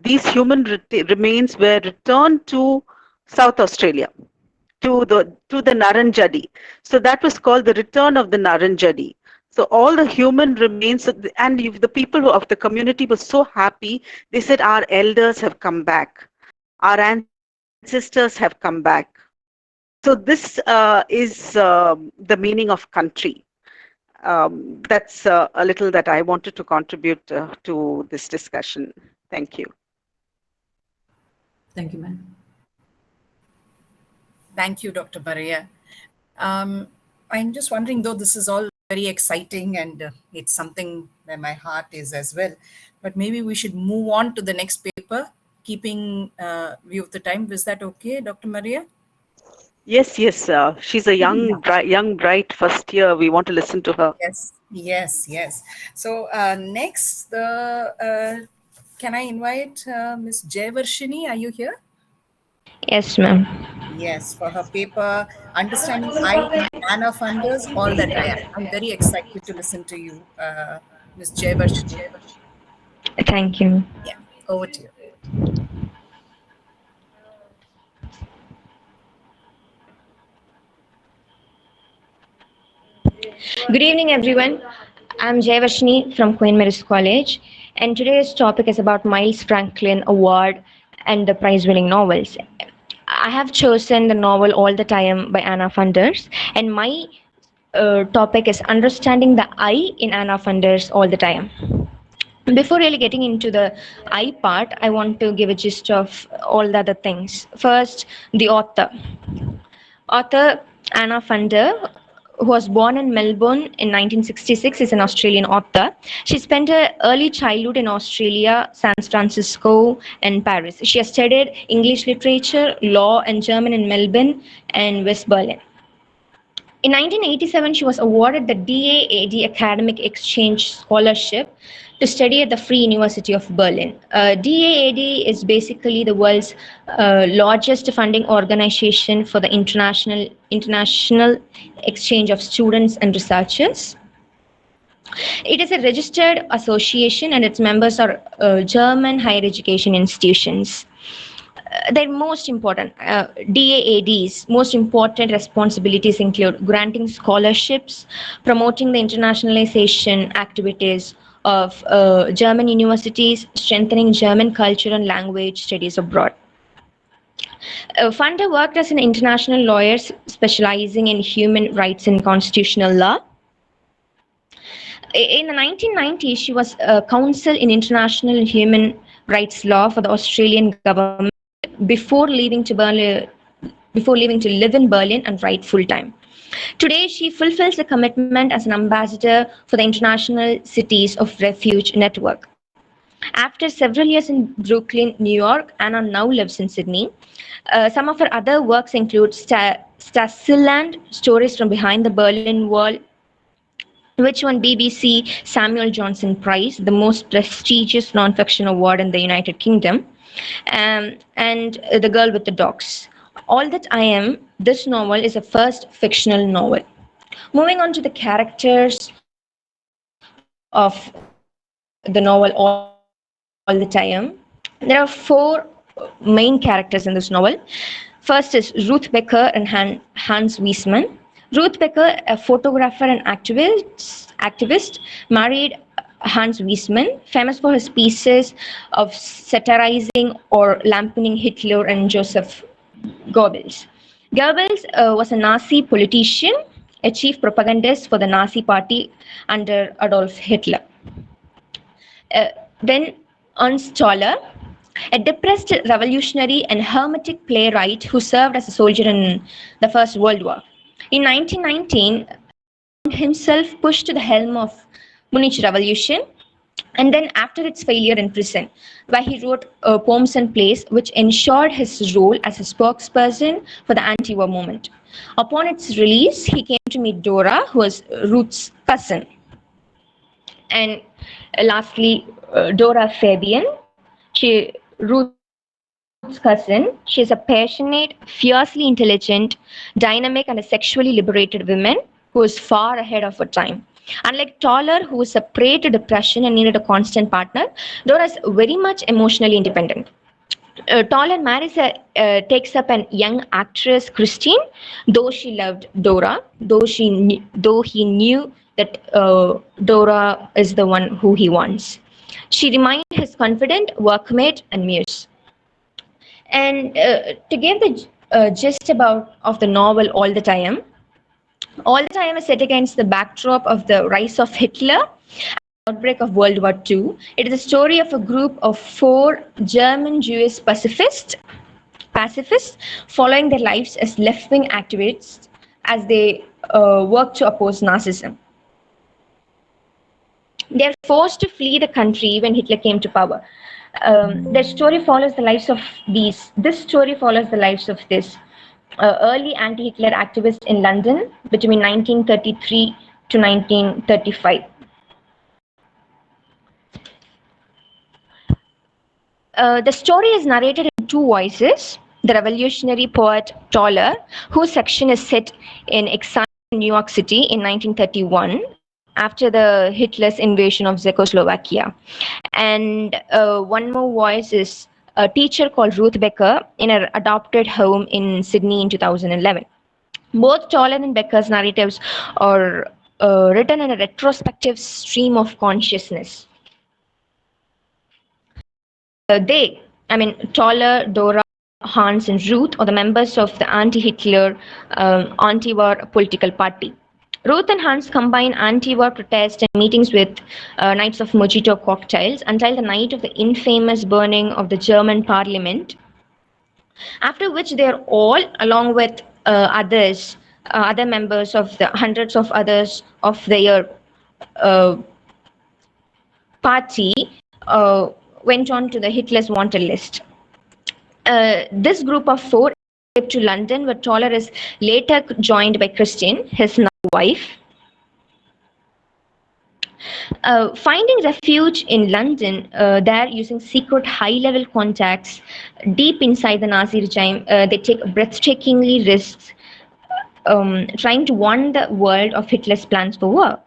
[SPEAKER 5] these human remains were returned to South Australia, to the Naranjadi. So that was called the return of the Naranjadi. So all the human remains, and the people of the community were so happy. They said, our elders have come back, our ancestors have come back. So this is the meaning of country. That's a little that I wanted to contribute to this discussion. Thank you.
[SPEAKER 4] Thank you, ma'am.
[SPEAKER 2] Thank you, Dr. Maria. I'm just wondering, though this is all very exciting and it's something where my heart is as well, but maybe we should move on to the next paper, keeping view of the time. Is that okay, Dr. Maria?
[SPEAKER 5] Yes. She's a young, bright first year. We want to listen to her.
[SPEAKER 2] Yes. So next, can I invite Ms. Jayavarshini? Are you here?
[SPEAKER 6] Yes, ma'am.
[SPEAKER 2] Yes, for her paper, Understanding I in Anna Funders, All That I Am. I'm very excited to listen to you, Ms. Jayavarshini.
[SPEAKER 6] Thank you.
[SPEAKER 2] Yeah, over to you.
[SPEAKER 6] Good evening, everyone. I'm Jayavarshini from Queen Mary's College, and today's topic is about Miles Franklin Award and the prize-winning novels. I have chosen the novel All That I Am by Anna Funders, and my topic is Understanding the I in Anna Funders All That I Am. Before really getting into the I part, I want to give a gist of all the other things. First, the author. Author Anna Funder, who was born in Melbourne in 1966, is an Australian author. She spent her early childhood in Australia, San Francisco, and Paris. She has studied English literature, law, and German in Melbourne and West Berlin. In 1987, she was awarded the DAAD Academic Exchange Scholarship to study at the Free University of Berlin. DAAD is basically the world's largest funding organization for the international exchange of students and researchers. It is a registered association and its members are German higher education institutions. Their most important, DAAD's most important responsibilities include granting scholarships, promoting the internationalization activities of German universities, strengthening German culture and language studies abroad. Funder worked as an international lawyer specializing in human rights and constitutional law. In the 1990s, she was a counsel in international human rights law for the Australian government before leaving to live in Berlin and write full-time. Today, she fulfills a commitment as an ambassador for the International Cities of Refuge Network. After several years in Brooklyn, New York, Anna now lives in Sydney. Some of her other works include Stasiland, Stories from Behind the Berlin Wall, which won BBC Samuel Johnson Prize, the most prestigious nonfiction award in the United Kingdom, and The Girl with the Dogs. All That I Am, this novel is a first fictional novel. Moving on to the characters of the novel All That I Am, there are four main characters in this novel. First is Ruth Becker and Hans Wiesman. Ruth Becker, a photographer and activist, married Hans Wiesman, famous for his pieces of satirizing or lamponing Hitler and Joseph Goebbels. Goebbels was a Nazi politician, a chief propagandist for the Nazi party under Adolf Hitler. Then Ernst Toller, a depressed revolutionary and hermetic playwright who served as a soldier in the First World War. In 1919, himself pushed to the helm of Munich Revolution, and then after its failure in prison, where he wrote poems and plays which ensured his role as a spokesperson for the anti-war movement. Upon its release, he came to meet Dora, who was Ruth's cousin. And lastly, Dora Fabian, Ruth's cousin. She is a passionate, fiercely intelligent, dynamic, and a sexually liberated woman who is far ahead of her time. Unlike Toller, who was a prey to depression and needed a constant partner, Dora is very much emotionally independent. Toller takes up a young actress, Christine, though she loved Dora, though he knew that Dora is the one who he wants. She remained his confidant, workmate, and muse. And to give the gist of the novel All That I Am is set against the backdrop of the rise of Hitler and outbreak of World War II. It is a story of a group of 4 German Jewish pacifists following their lives as left-wing activists as they work to oppose Nazism. They are forced to flee the country when Hitler came to power. This story follows the lives of these early anti-Hitler activists in London between 1933 to 1935. The story is narrated in 2 voices. The revolutionary poet Toller, whose section is set in exile in New York City in 1931 after the Hitler's invasion of Czechoslovakia. And one more voice is a teacher called Ruth Becker in her adopted home in Sydney in 2011. Both Toller and Becker's narratives are written in a retrospective stream of consciousness. Toller, Dora, Hans, and Ruth are the members of the anti-Hitler, anti-war political party. Ruth and Hans combine anti-war protests and meetings with nights of mojito cocktails until the night of the infamous burning of the German parliament, after which they are all, along with other members of the hundreds of others of their party, went on to the Hitler's wanted list. This group of 4 escaped to London, where Toller is later joined by Christine, his wife. Finding refuge in London, there using secret high-level contacts deep inside the Nazi regime, they take breathtakingly risks trying to warn the world of Hitler's plans for war.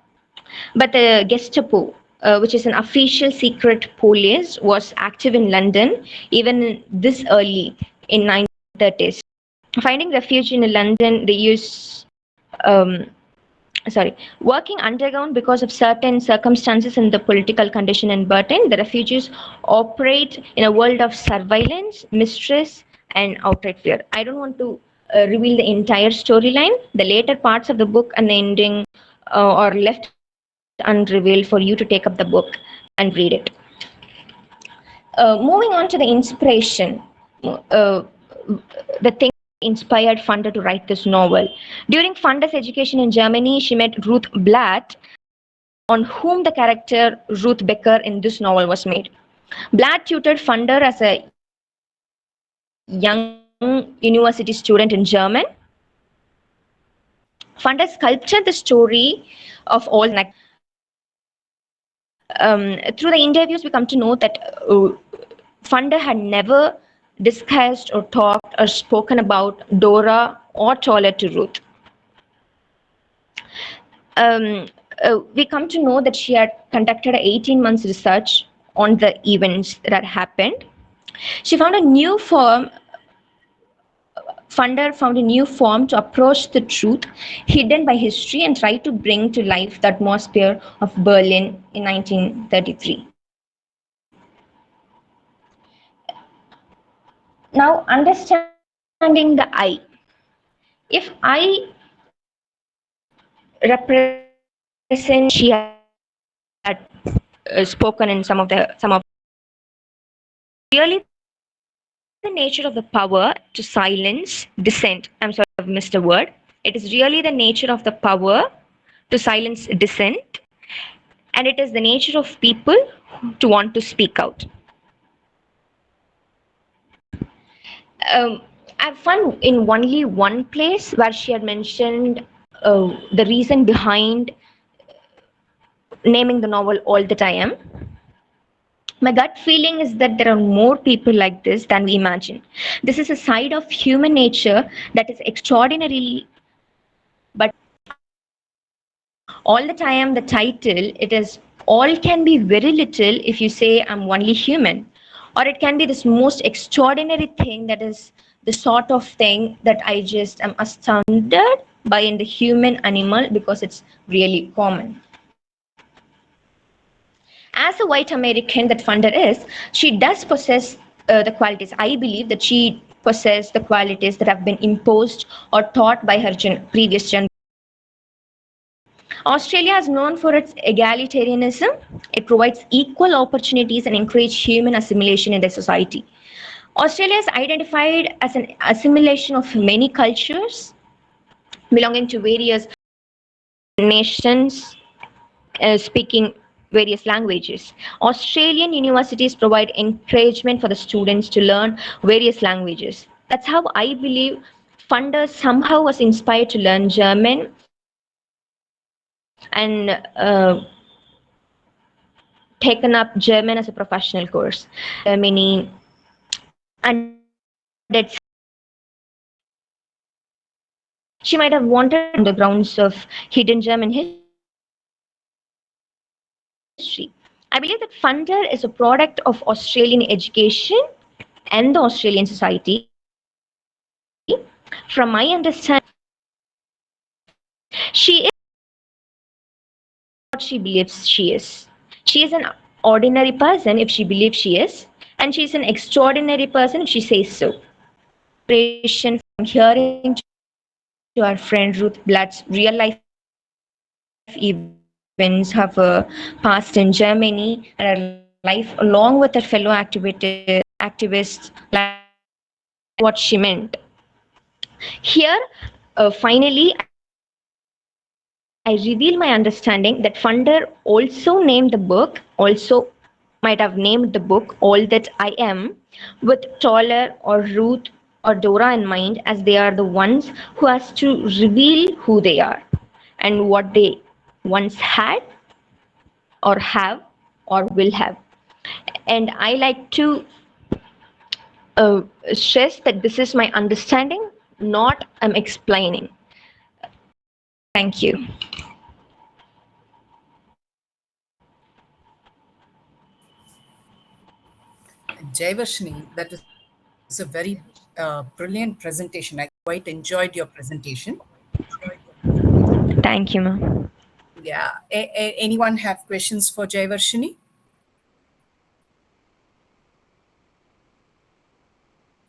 [SPEAKER 6] But the Gestapo, which is an official secret police, was active in London even this early in 1930s. Finding refuge in London, they use working underground because of certain circumstances in the political condition in Britain. The refugees operate in a world of surveillance, mistrust, and outright fear. I don't want to reveal the entire storyline. The later parts of the book and the ending are left unrevealed for you to take up the book and read it. Moving on to the inspiration, the thing inspired Funder to write this novel. During Funder's education in Germany, she met Ruth Blatt, on whom the character Ruth Becker in this novel was made. Blatt tutored Funder as a young university student in German. Funder sculpted the story of all. Through the interviews, we come to know that Funder had never discussed or talked or spoken about Dora or Toilet to Ruth. We come to know that she had conducted 18 months research on the events that had happened. She found a new form. Funder found a new form to approach the truth hidden by history and tried to bring to life the atmosphere of Berlin in 1933. Now, understanding the I. If I represent she had spoken in some of really the nature of the power to silence dissent. I'm sorry, I've missed a word. It is really the nature of the power to silence dissent, and it is the nature of people to want to speak out. I've found in only one place where she had mentioned the reason behind naming the novel All That I Am. My gut feeling is that there are more people like this than we imagine. This is a side of human nature that is extraordinarily, but all that I am the title, it is all can be very little if you say I'm only human. Or it can be this most extraordinary thing that is the sort of thing that I just am astounded by in the human animal because it's really common. As a white American that Funder is, she does possess the qualities. I believe that she possesses the qualities that have been imposed or taught by her previous generation. Australia is known for its egalitarianism. It provides equal opportunities and encourages human assimilation in the society. Australia is identified as an assimilation of many cultures belonging to various nations speaking various languages. Australian universities provide encouragement for the students to learn various languages. That's how I believe Funder somehow was inspired to learn German and taken up German as a professional course. Germany and it's she might have wanted on the grounds of hidden German history. I believe that Funder is a product of Australian education and the Australian society. From my understanding, she is what she believes she is. She is an ordinary person if she believes she is, and she is an extraordinary person if she says so. From hearing to our friend Ruth Blatt's real life events, have passed in Germany, and her life along with her fellow activists, like what she meant. Here, finally, I reveal my understanding that Funder also named the book, also might have named the book All That I Am, with Toller or Ruth or Dora in mind, as they are the ones who has to reveal who they are and what they once had or have or will have. And I like to stress that this is my understanding, not I'm explaining. Thank you.
[SPEAKER 2] Jayavarshini, that is a very brilliant presentation. I quite enjoyed your presentation.
[SPEAKER 6] Thank you, ma'am.
[SPEAKER 2] Yeah. Anyone have questions for Jayavarshini?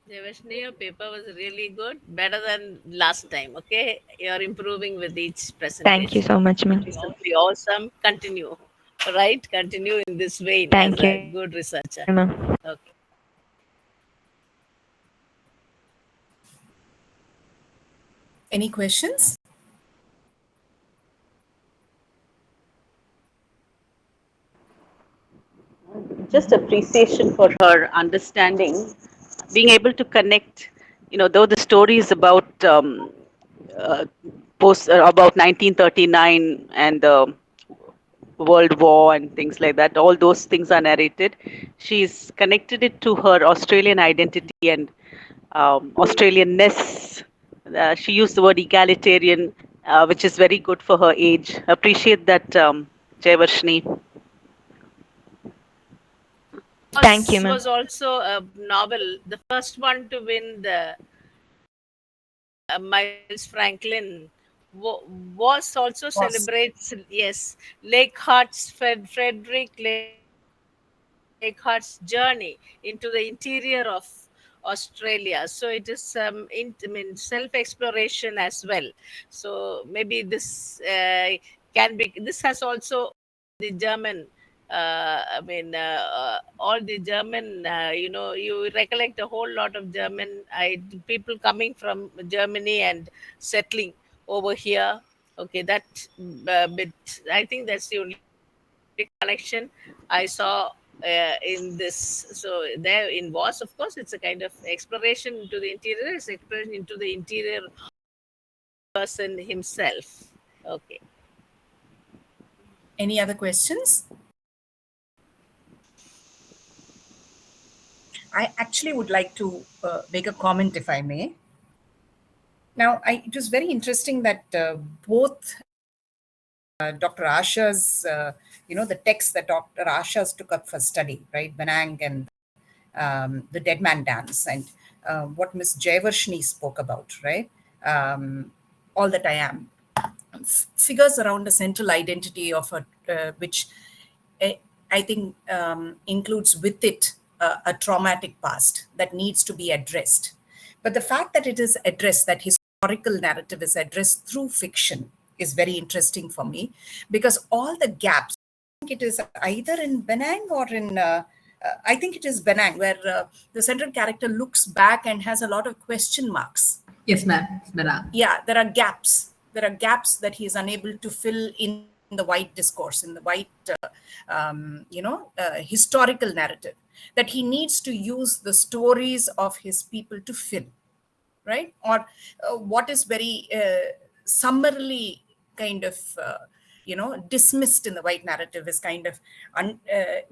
[SPEAKER 7] Jayavarshini, your paper was really good, better than last time. Okay, you're improving with each presentation.
[SPEAKER 6] Thank you so much, ma'am.
[SPEAKER 7] Absolutely awesome. Continue, right? Continue in this vein
[SPEAKER 6] Thank
[SPEAKER 7] as a
[SPEAKER 6] you,
[SPEAKER 7] good researcher.
[SPEAKER 6] ma'am.
[SPEAKER 7] Okay.
[SPEAKER 2] Any questions?
[SPEAKER 5] just appreciation for her understanding, being able to connect, though the story is uh, about 1939 and the World War and things like that. All those things are narrated. She's connected it to her Australian identity and Australianness. She used the word egalitarian, which is very good for her age. Appreciate that, Jayavarshini.
[SPEAKER 6] Thank you,
[SPEAKER 7] Was
[SPEAKER 6] ma'am.
[SPEAKER 7] was also a novel, the first one to win the Miles Franklin was also
[SPEAKER 2] Was.
[SPEAKER 7] celebrates, yes, Frederick Lakehart's journey into the interior of Australia. So it is self exploration as well. So maybe this can be, this has also the German. All the German, you recollect a whole lot of German people coming from Germany and settling over here. Okay, that bit, I think that's the only collection I saw in this. So there in was, of course, it's a kind of exploration into the interior, it's exploration into the interior person himself. Okay.
[SPEAKER 2] Any other questions? I actually would like to make a comment, if I may. Now, it was very interesting that both Dr. Asha's, the text that Dr. Asha's took up for study, right? Benang and the Dead Man Dance, and what Miss Jayavarshini spoke about, right? All That I Am. Figures around a central identity of which I think includes with it a traumatic past that needs to be addressed. But the fact that it is addressed, that historical narrative is addressed through fiction, is very interesting for me, because all the gaps, I think it is either in Benang or in, I think it is Benang, where the central character looks back and has a lot of question marks.
[SPEAKER 4] Yes, ma'am. Mera.
[SPEAKER 2] Yeah, there are gaps. There are gaps that he is unable to fill in the white discourse, in the white, historical narrative, that he needs to use the stories of his people to fill, right? Or what is very summarily kind of, dismissed in the white narrative is kind of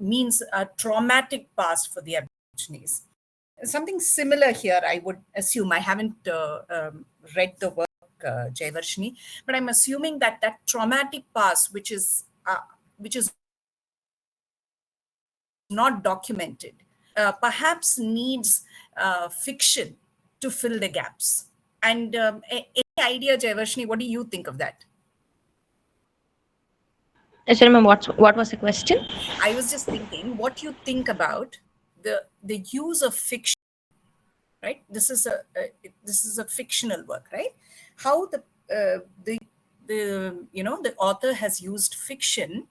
[SPEAKER 2] means a traumatic past for the Aborigines. Something similar here, I would assume. I haven't read the work, Jayavarshini, but I'm assuming that that traumatic past, which is not documented, perhaps needs fiction to fill the gaps. And any idea, Jayavarshini, what do you think of that?
[SPEAKER 6] Sorry, ma'am, what was the question?
[SPEAKER 2] I was just thinking what you think about the use of fiction, right? This is a fictional work, right? How the author has used fiction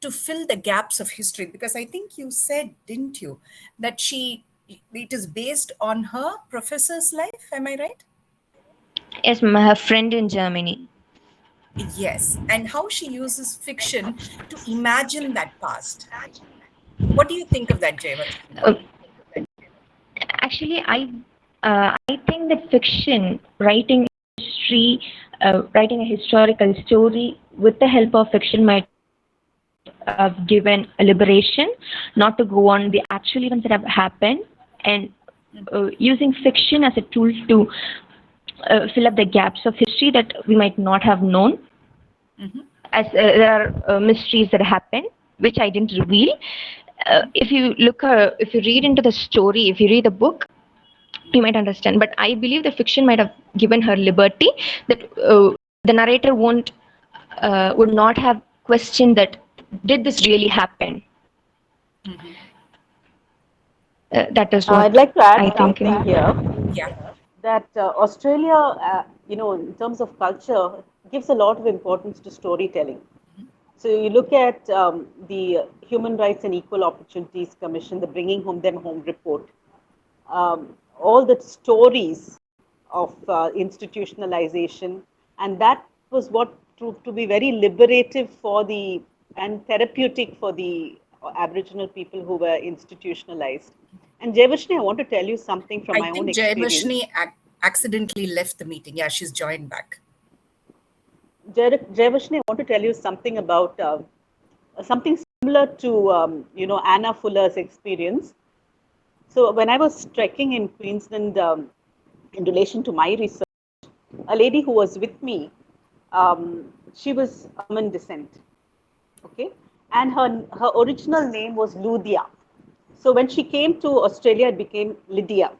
[SPEAKER 2] to fill the gaps of history, because I think you said, didn't you, that it is based on her professor's life, am I right?
[SPEAKER 6] Yes, ma'am, I have a friend in Germany.
[SPEAKER 2] Yes, and how she uses fiction to imagine that past. What do you think of that, Jayavarshini?
[SPEAKER 6] Actually, I think that fiction, writing history, writing a historical story with the help of fiction might have given a liberation, not to go on the actual events that have happened, and using fiction as a tool to fill up the gaps of history that we might not have known.
[SPEAKER 2] Mm-hmm.
[SPEAKER 6] As there are mysteries that happen, which I didn't reveal. If you read into the story, if you read the book, you might understand. But I believe the fiction might have given her liberty, that the narrator would not have questioned that, did this really happen?
[SPEAKER 2] Mm-hmm.
[SPEAKER 6] That is what
[SPEAKER 5] I'd like to add
[SPEAKER 6] I think.
[SPEAKER 5] something here.
[SPEAKER 2] Yeah.
[SPEAKER 5] That Australia, in terms of culture, gives a lot of importance to storytelling. So you look at the Human Rights and Equal Opportunities Commission, the Bringing Them Home report, all the stories of institutionalization, and that was what proved to be very liberative and therapeutic for the Aboriginal people who were institutionalized. And Jayavarshini, I want to tell you something from my
[SPEAKER 2] I
[SPEAKER 5] own
[SPEAKER 2] think
[SPEAKER 5] experience.
[SPEAKER 2] Jayavarshini accidentally left the meeting. Yeah, she's joined back.
[SPEAKER 5] Jayavarshini, I want to tell you something about something similar to Anna Fuller's experience. So when I was trekking in Queensland in relation to my research, a lady who was with me, she was German descent, okay, and her original name was Ludia. So when she came to Australia, it became Lydia.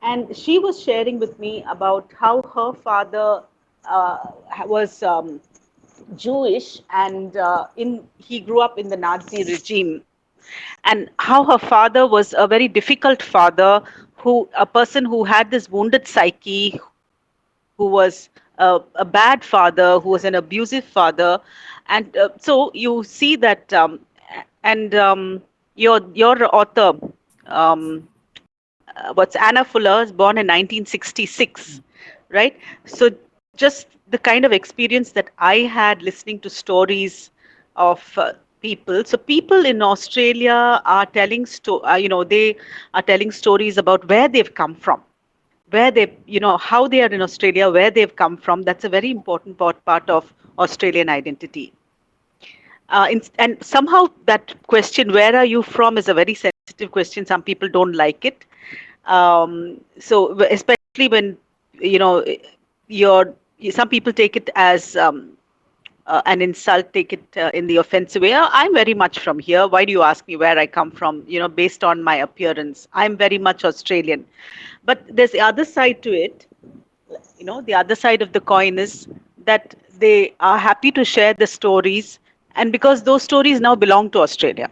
[SPEAKER 5] And she was sharing with me about how her father was Jewish, and he grew up in the Nazi regime, and how her father was a very difficult father, a person who had this wounded psyche, who was a bad father, who was an abusive father, and so you see that, and your author, what's Anna Fuller, is born in 1966, right? So just the kind of experience that I had listening to stories of people. So people in Australia are telling they are telling stories about where they've come from, where they, how they are in Australia, where they've come from. That's a very important part of Australian identity. And somehow that question, where are you from, is a very sensitive question. Some people don't like it. So especially when, you know, some people take it as an insult, take it in the offensive way. I'm very much from here. Why do you ask me where I come from? Based on my appearance, I'm very much Australian. But there's the other side to it. The other side of the coin is that they are happy to share the stories, and because those stories now belong to Australia.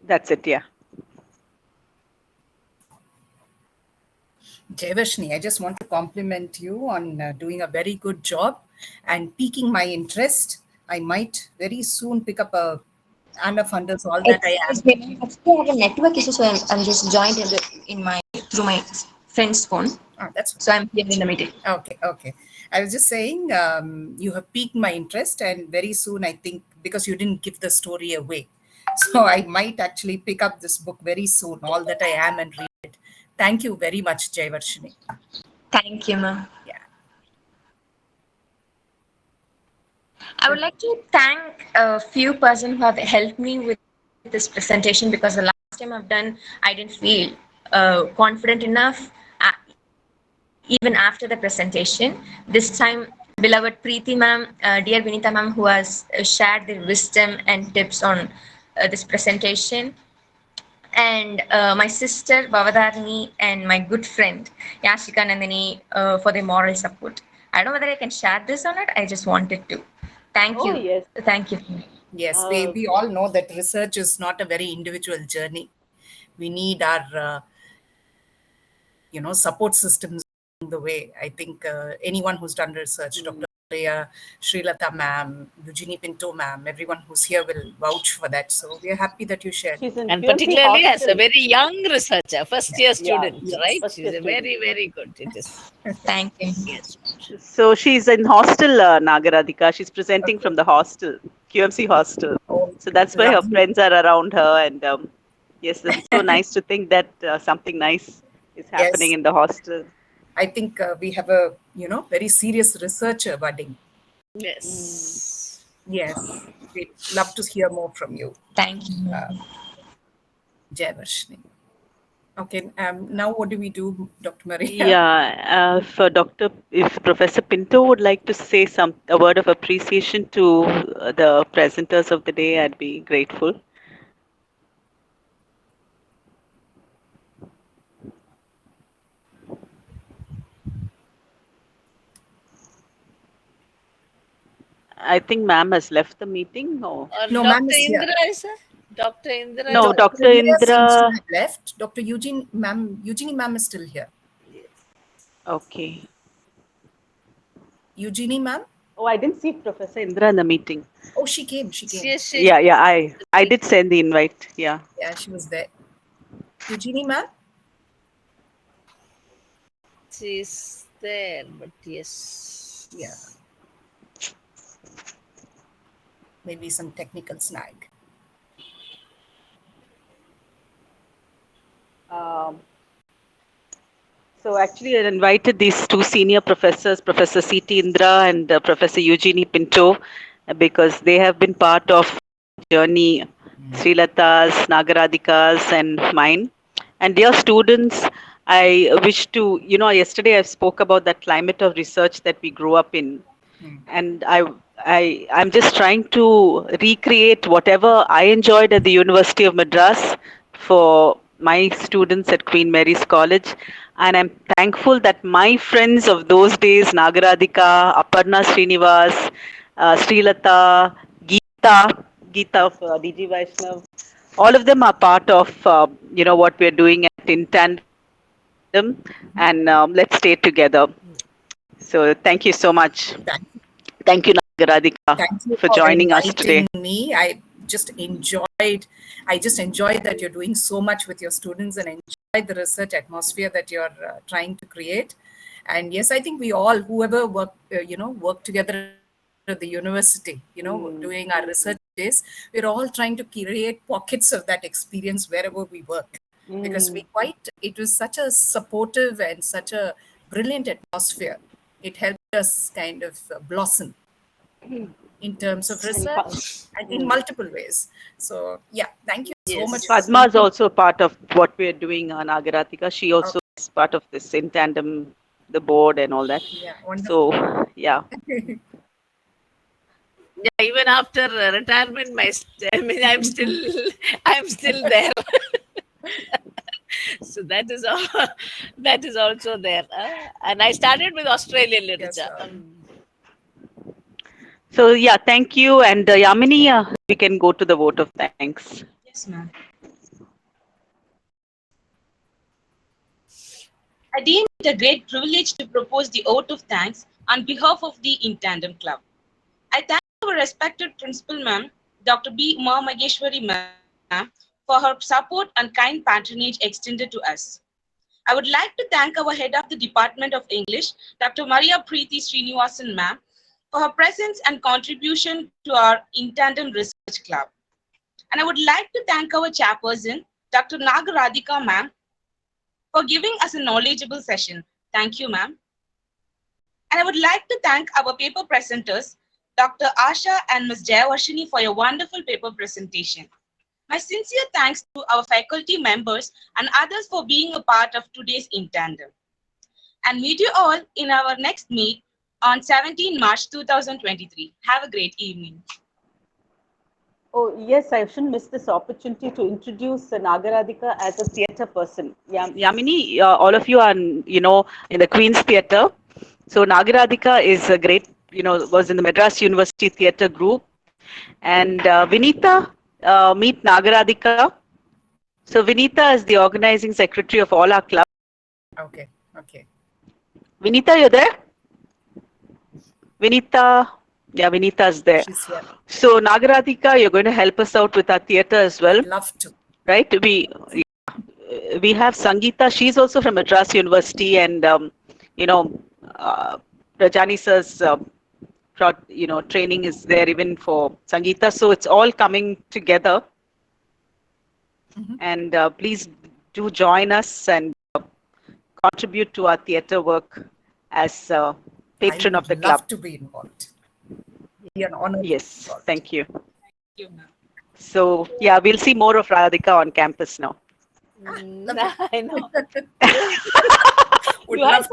[SPEAKER 5] That's it, yeah.
[SPEAKER 2] Jayavarshini, I just want to compliment you on doing a very good job and piquing my interest. I might very soon pick up a Anna Funders, all that I am.
[SPEAKER 6] Actually, I have a network issue, so I'm just joined through my friend's phone.
[SPEAKER 2] Oh, that's
[SPEAKER 6] So I'm here in the meeting.
[SPEAKER 2] okay. I was just saying, you have piqued my interest, and very soon, I think, because you didn't give the story away, so I might actually pick up this book very soon, All That I Am, and read it. Thank you very much, Jayavarshini.
[SPEAKER 6] Thank you, ma'am.
[SPEAKER 2] Yeah.
[SPEAKER 6] I would like to thank a few persons who have helped me with this presentation, because the last time I've done, I didn't feel confident enough even after the presentation. This time, beloved Preeti ma'am, dear Vinita ma'am, who has shared their wisdom and tips on this presentation, and my sister Bhavadharani and my good friend Yashika Nandini for their moral support. I don't know whether I can share this or not. I just wanted to. Thank you.
[SPEAKER 5] Yes.
[SPEAKER 6] Thank you.
[SPEAKER 2] Yes, we all know that research is not a very individual journey. We need our, support systems along the way. I think anyone who's done research, Dr. Srilata ma'am, Eugenie Pinto ma'am, everyone who's here will vouch for that. So we are happy that you shared.
[SPEAKER 7] And particularly as a very young researcher, first year student, right? She's a very, very good. It is.
[SPEAKER 6] Thank you.
[SPEAKER 7] Yes.
[SPEAKER 5] So she's in hostel, Naga Radhika. She's presenting from the hostel, QMC hostel. So that's why her friends are around her. And yes, it's so nice to think that something nice is happening in the hostel.
[SPEAKER 2] I think we have a, very serious researcher budding.
[SPEAKER 7] Yes.
[SPEAKER 2] Yes. We'd love to hear more from you.
[SPEAKER 6] Thank you.
[SPEAKER 2] Jayavarshini. Okay, now what do we do, Dr. Maria?
[SPEAKER 5] Yeah, if Professor Pinto would like to say a word of appreciation to the presenters of the day, I'd be grateful. I think ma'am has left the meeting.
[SPEAKER 7] Or
[SPEAKER 2] No,
[SPEAKER 7] Dr.
[SPEAKER 2] ma'am is here.
[SPEAKER 7] Indra is there? Dr. Indra?
[SPEAKER 5] No, Dr. Indra
[SPEAKER 2] left. Dr. Eugenie ma'am is still here.
[SPEAKER 5] Okay.
[SPEAKER 2] Eugenie ma'am?
[SPEAKER 5] Oh, I didn't see Professor Indra in the meeting.
[SPEAKER 2] Oh, she came.
[SPEAKER 7] Yes,
[SPEAKER 5] Yeah, I did send the invite. Yeah.
[SPEAKER 2] Yeah, she was there. Eugenie ma'am?
[SPEAKER 7] She's there, but yes.
[SPEAKER 2] Yeah. maybe some technical snag.
[SPEAKER 5] So actually, I invited these two senior professors, Professor C.T. Indra and Professor Eugenie Pinto, because they have been part of journey, Srilata's, Naga Radhika's, and mine. And dear students, I wish to, yesterday I spoke about that climate of research that we grew up in, and I'm just trying to recreate whatever I enjoyed at the University of Madras for my students at Queen Mary's College. And I'm thankful that my friends of those days, Naga Radhika, Aparna Srinivas, Srilata, Geeta of DG Vaishnav, all of them are part of what we're doing at In Tandem, and let's stay together. So thank you so much. Thank you, Naga Radhika,
[SPEAKER 2] Thank you
[SPEAKER 5] for joining us today.
[SPEAKER 2] inviting me. I just enjoyed that you're doing so much with your students and enjoyed the research atmosphere that you're trying to create. And yes, I think we all, whoever work together at the university, doing our research days, we're all trying to create pockets of that experience wherever we work. Because it was such a supportive and such a brilliant atmosphere. It helped us kind of blossom in terms of research and in multiple ways. So yeah, thank you so much.
[SPEAKER 5] Padma is also part of what we're doing on Naga Radhika. She also is part of this In Tandem, the board and all that.
[SPEAKER 2] Yeah, wonderful.
[SPEAKER 5] So yeah.
[SPEAKER 7] Yeah, even after retirement, I'm still there. So that is also there. And I started with Australian literature.
[SPEAKER 2] Yes,
[SPEAKER 5] So yeah, thank you. And Yamini, we can go to the vote of thanks.
[SPEAKER 3] Yes, ma'am. I deem it a great privilege to propose the oath of thanks on behalf of the In Tandem Club. I thank our respected principal, ma'am, Dr. B. Uma Maheshwari, ma'am, for her support and kind patronage extended to us. I would like to thank our head of the Department of English, Dr. Maria Preeti Srinivasan, ma'am, for her presence and contribution to our In Tandem Research Club. And I would like to thank our chairperson, Dr. Naga Radhika, ma'am, for giving us a knowledgeable session. Thank you, ma'am. And I would like to thank our paper presenters, Dr. Asha and Ms. Jayavarshini, for your wonderful paper presentation. My sincere thanks to our faculty members and others for being a part of today's In Tandem. And meet you all in our next meet on 17 March 2023. Have a great evening.
[SPEAKER 5] Oh yes, I shouldn't miss this opportunity to introduce Naga Radhika as a theatre person. Yamini, all of you are, in the Queen's Theatre. So Naga Radhika is a great, was in the Madras University Theatre Group. And Vinita, meet Naga Radhika. So Vinita is the organizing secretary of all our clubs.
[SPEAKER 2] Okay.
[SPEAKER 5] Vinita, you're there? Vinita, yeah, Vinita's there.
[SPEAKER 2] She's here.
[SPEAKER 5] So Naga Radhika, you're going to help us out with our theatre as well.
[SPEAKER 2] Love to.
[SPEAKER 5] Right? We have Sangeeta. She's also from Madras University, and Rajani sir's training is there even for Sangeeta. So it's all coming together. And please do join us and contribute to our theatre work as patron of the club.
[SPEAKER 2] Love to be involved. Be an honor.
[SPEAKER 5] Yes, thank you.
[SPEAKER 3] Thank you, ma'am.
[SPEAKER 5] So yeah, we'll see more of Radhika on campus now.
[SPEAKER 7] I know.
[SPEAKER 2] Would
[SPEAKER 7] You had
[SPEAKER 2] love to.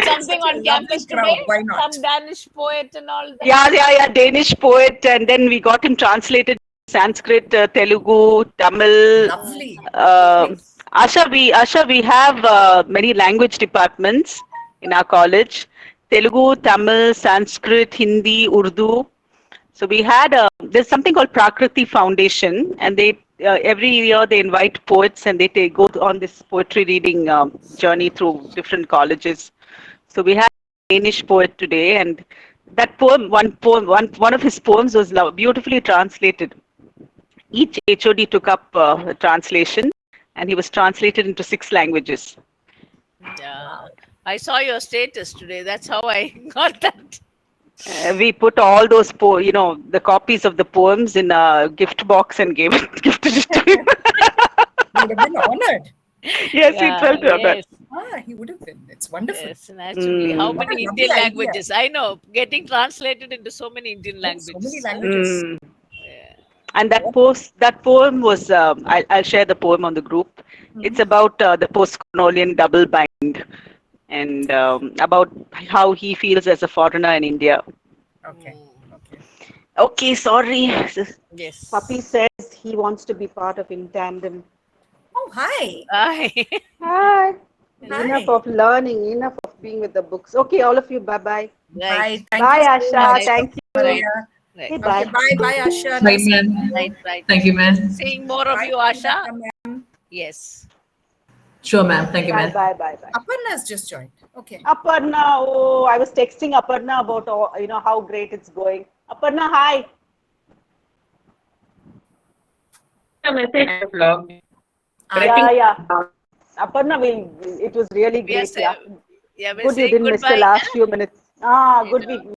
[SPEAKER 7] something on campus
[SPEAKER 2] crowd,
[SPEAKER 7] today?
[SPEAKER 2] why not?
[SPEAKER 7] Some Danish poet and all that?
[SPEAKER 5] Yeah, Danish poet, and then we got him translated Sanskrit, Telugu, Tamil.
[SPEAKER 2] Lovely.
[SPEAKER 5] Asha, we have many language departments in our college: Telugu, Tamil, Sanskrit, Hindi, Urdu. So we had there's something called Prakriti Foundation, and they every year they invite poets and they go on this poetry reading journey through different colleges. So we had a Danish poet today, and that one of his poems was beautifully translated. Each HOD took up a translation, and he was translated into 6 languages.
[SPEAKER 7] Yeah. I saw your status today. That's how I got that.
[SPEAKER 5] We put all those the copies of the poems in a gift box and gifted it to him.
[SPEAKER 2] He would have been honored.
[SPEAKER 5] Yes, he felt honored.
[SPEAKER 7] Yes,
[SPEAKER 2] He would have been. It's wonderful.
[SPEAKER 7] yes, naturally. How
[SPEAKER 2] What a
[SPEAKER 7] many
[SPEAKER 2] lovely
[SPEAKER 7] Indian
[SPEAKER 2] idea.
[SPEAKER 7] languages? I know, getting translated into so many Indian
[SPEAKER 2] So
[SPEAKER 7] languages.
[SPEAKER 2] many languages.
[SPEAKER 5] And that poem was, I'll share the poem on the group. It's about the post-colonial double bind and about how he feels as a foreigner in India.
[SPEAKER 2] Okay. Okay.
[SPEAKER 5] Okay, sorry.
[SPEAKER 7] Yes.
[SPEAKER 5] Puppy says he wants to be part of In Tandem.
[SPEAKER 2] Oh, hi.
[SPEAKER 7] Hi.
[SPEAKER 5] Hi.
[SPEAKER 2] Hi.
[SPEAKER 5] Enough of learning, enough of being with the books. Okay, all of you, bye-bye.
[SPEAKER 7] Right.
[SPEAKER 2] Bye.
[SPEAKER 5] Bye,
[SPEAKER 2] Thank you so
[SPEAKER 5] Asha.
[SPEAKER 2] much,
[SPEAKER 5] Thank you.
[SPEAKER 2] Maria.
[SPEAKER 7] Right.
[SPEAKER 5] Okay,
[SPEAKER 2] Okay,
[SPEAKER 5] bye.
[SPEAKER 2] bye. Bye, Asha.
[SPEAKER 4] Bye,
[SPEAKER 2] Nice seeing
[SPEAKER 4] ma'am.
[SPEAKER 2] you.
[SPEAKER 7] Right, right.
[SPEAKER 4] Thank you, ma'am.
[SPEAKER 7] Seeing more of
[SPEAKER 2] Bye,
[SPEAKER 7] you, Asha.
[SPEAKER 2] ma'am.
[SPEAKER 7] Yes.
[SPEAKER 4] Sure, ma'am. Thank you,
[SPEAKER 5] Bye,
[SPEAKER 4] ma'am.
[SPEAKER 5] bye, bye, bye.
[SPEAKER 2] Aparna has just joined. Okay.
[SPEAKER 5] Aparna, oh, I was texting Aparna about how great it's going. Aparna, hi. Yeah. Aparna, it was really
[SPEAKER 7] We are
[SPEAKER 5] great. Yeah.
[SPEAKER 7] we're
[SPEAKER 5] Good you
[SPEAKER 7] saying
[SPEAKER 5] didn't miss the
[SPEAKER 7] goodbye.
[SPEAKER 5] last few minutes.
[SPEAKER 7] You
[SPEAKER 5] Good
[SPEAKER 7] know.
[SPEAKER 5] we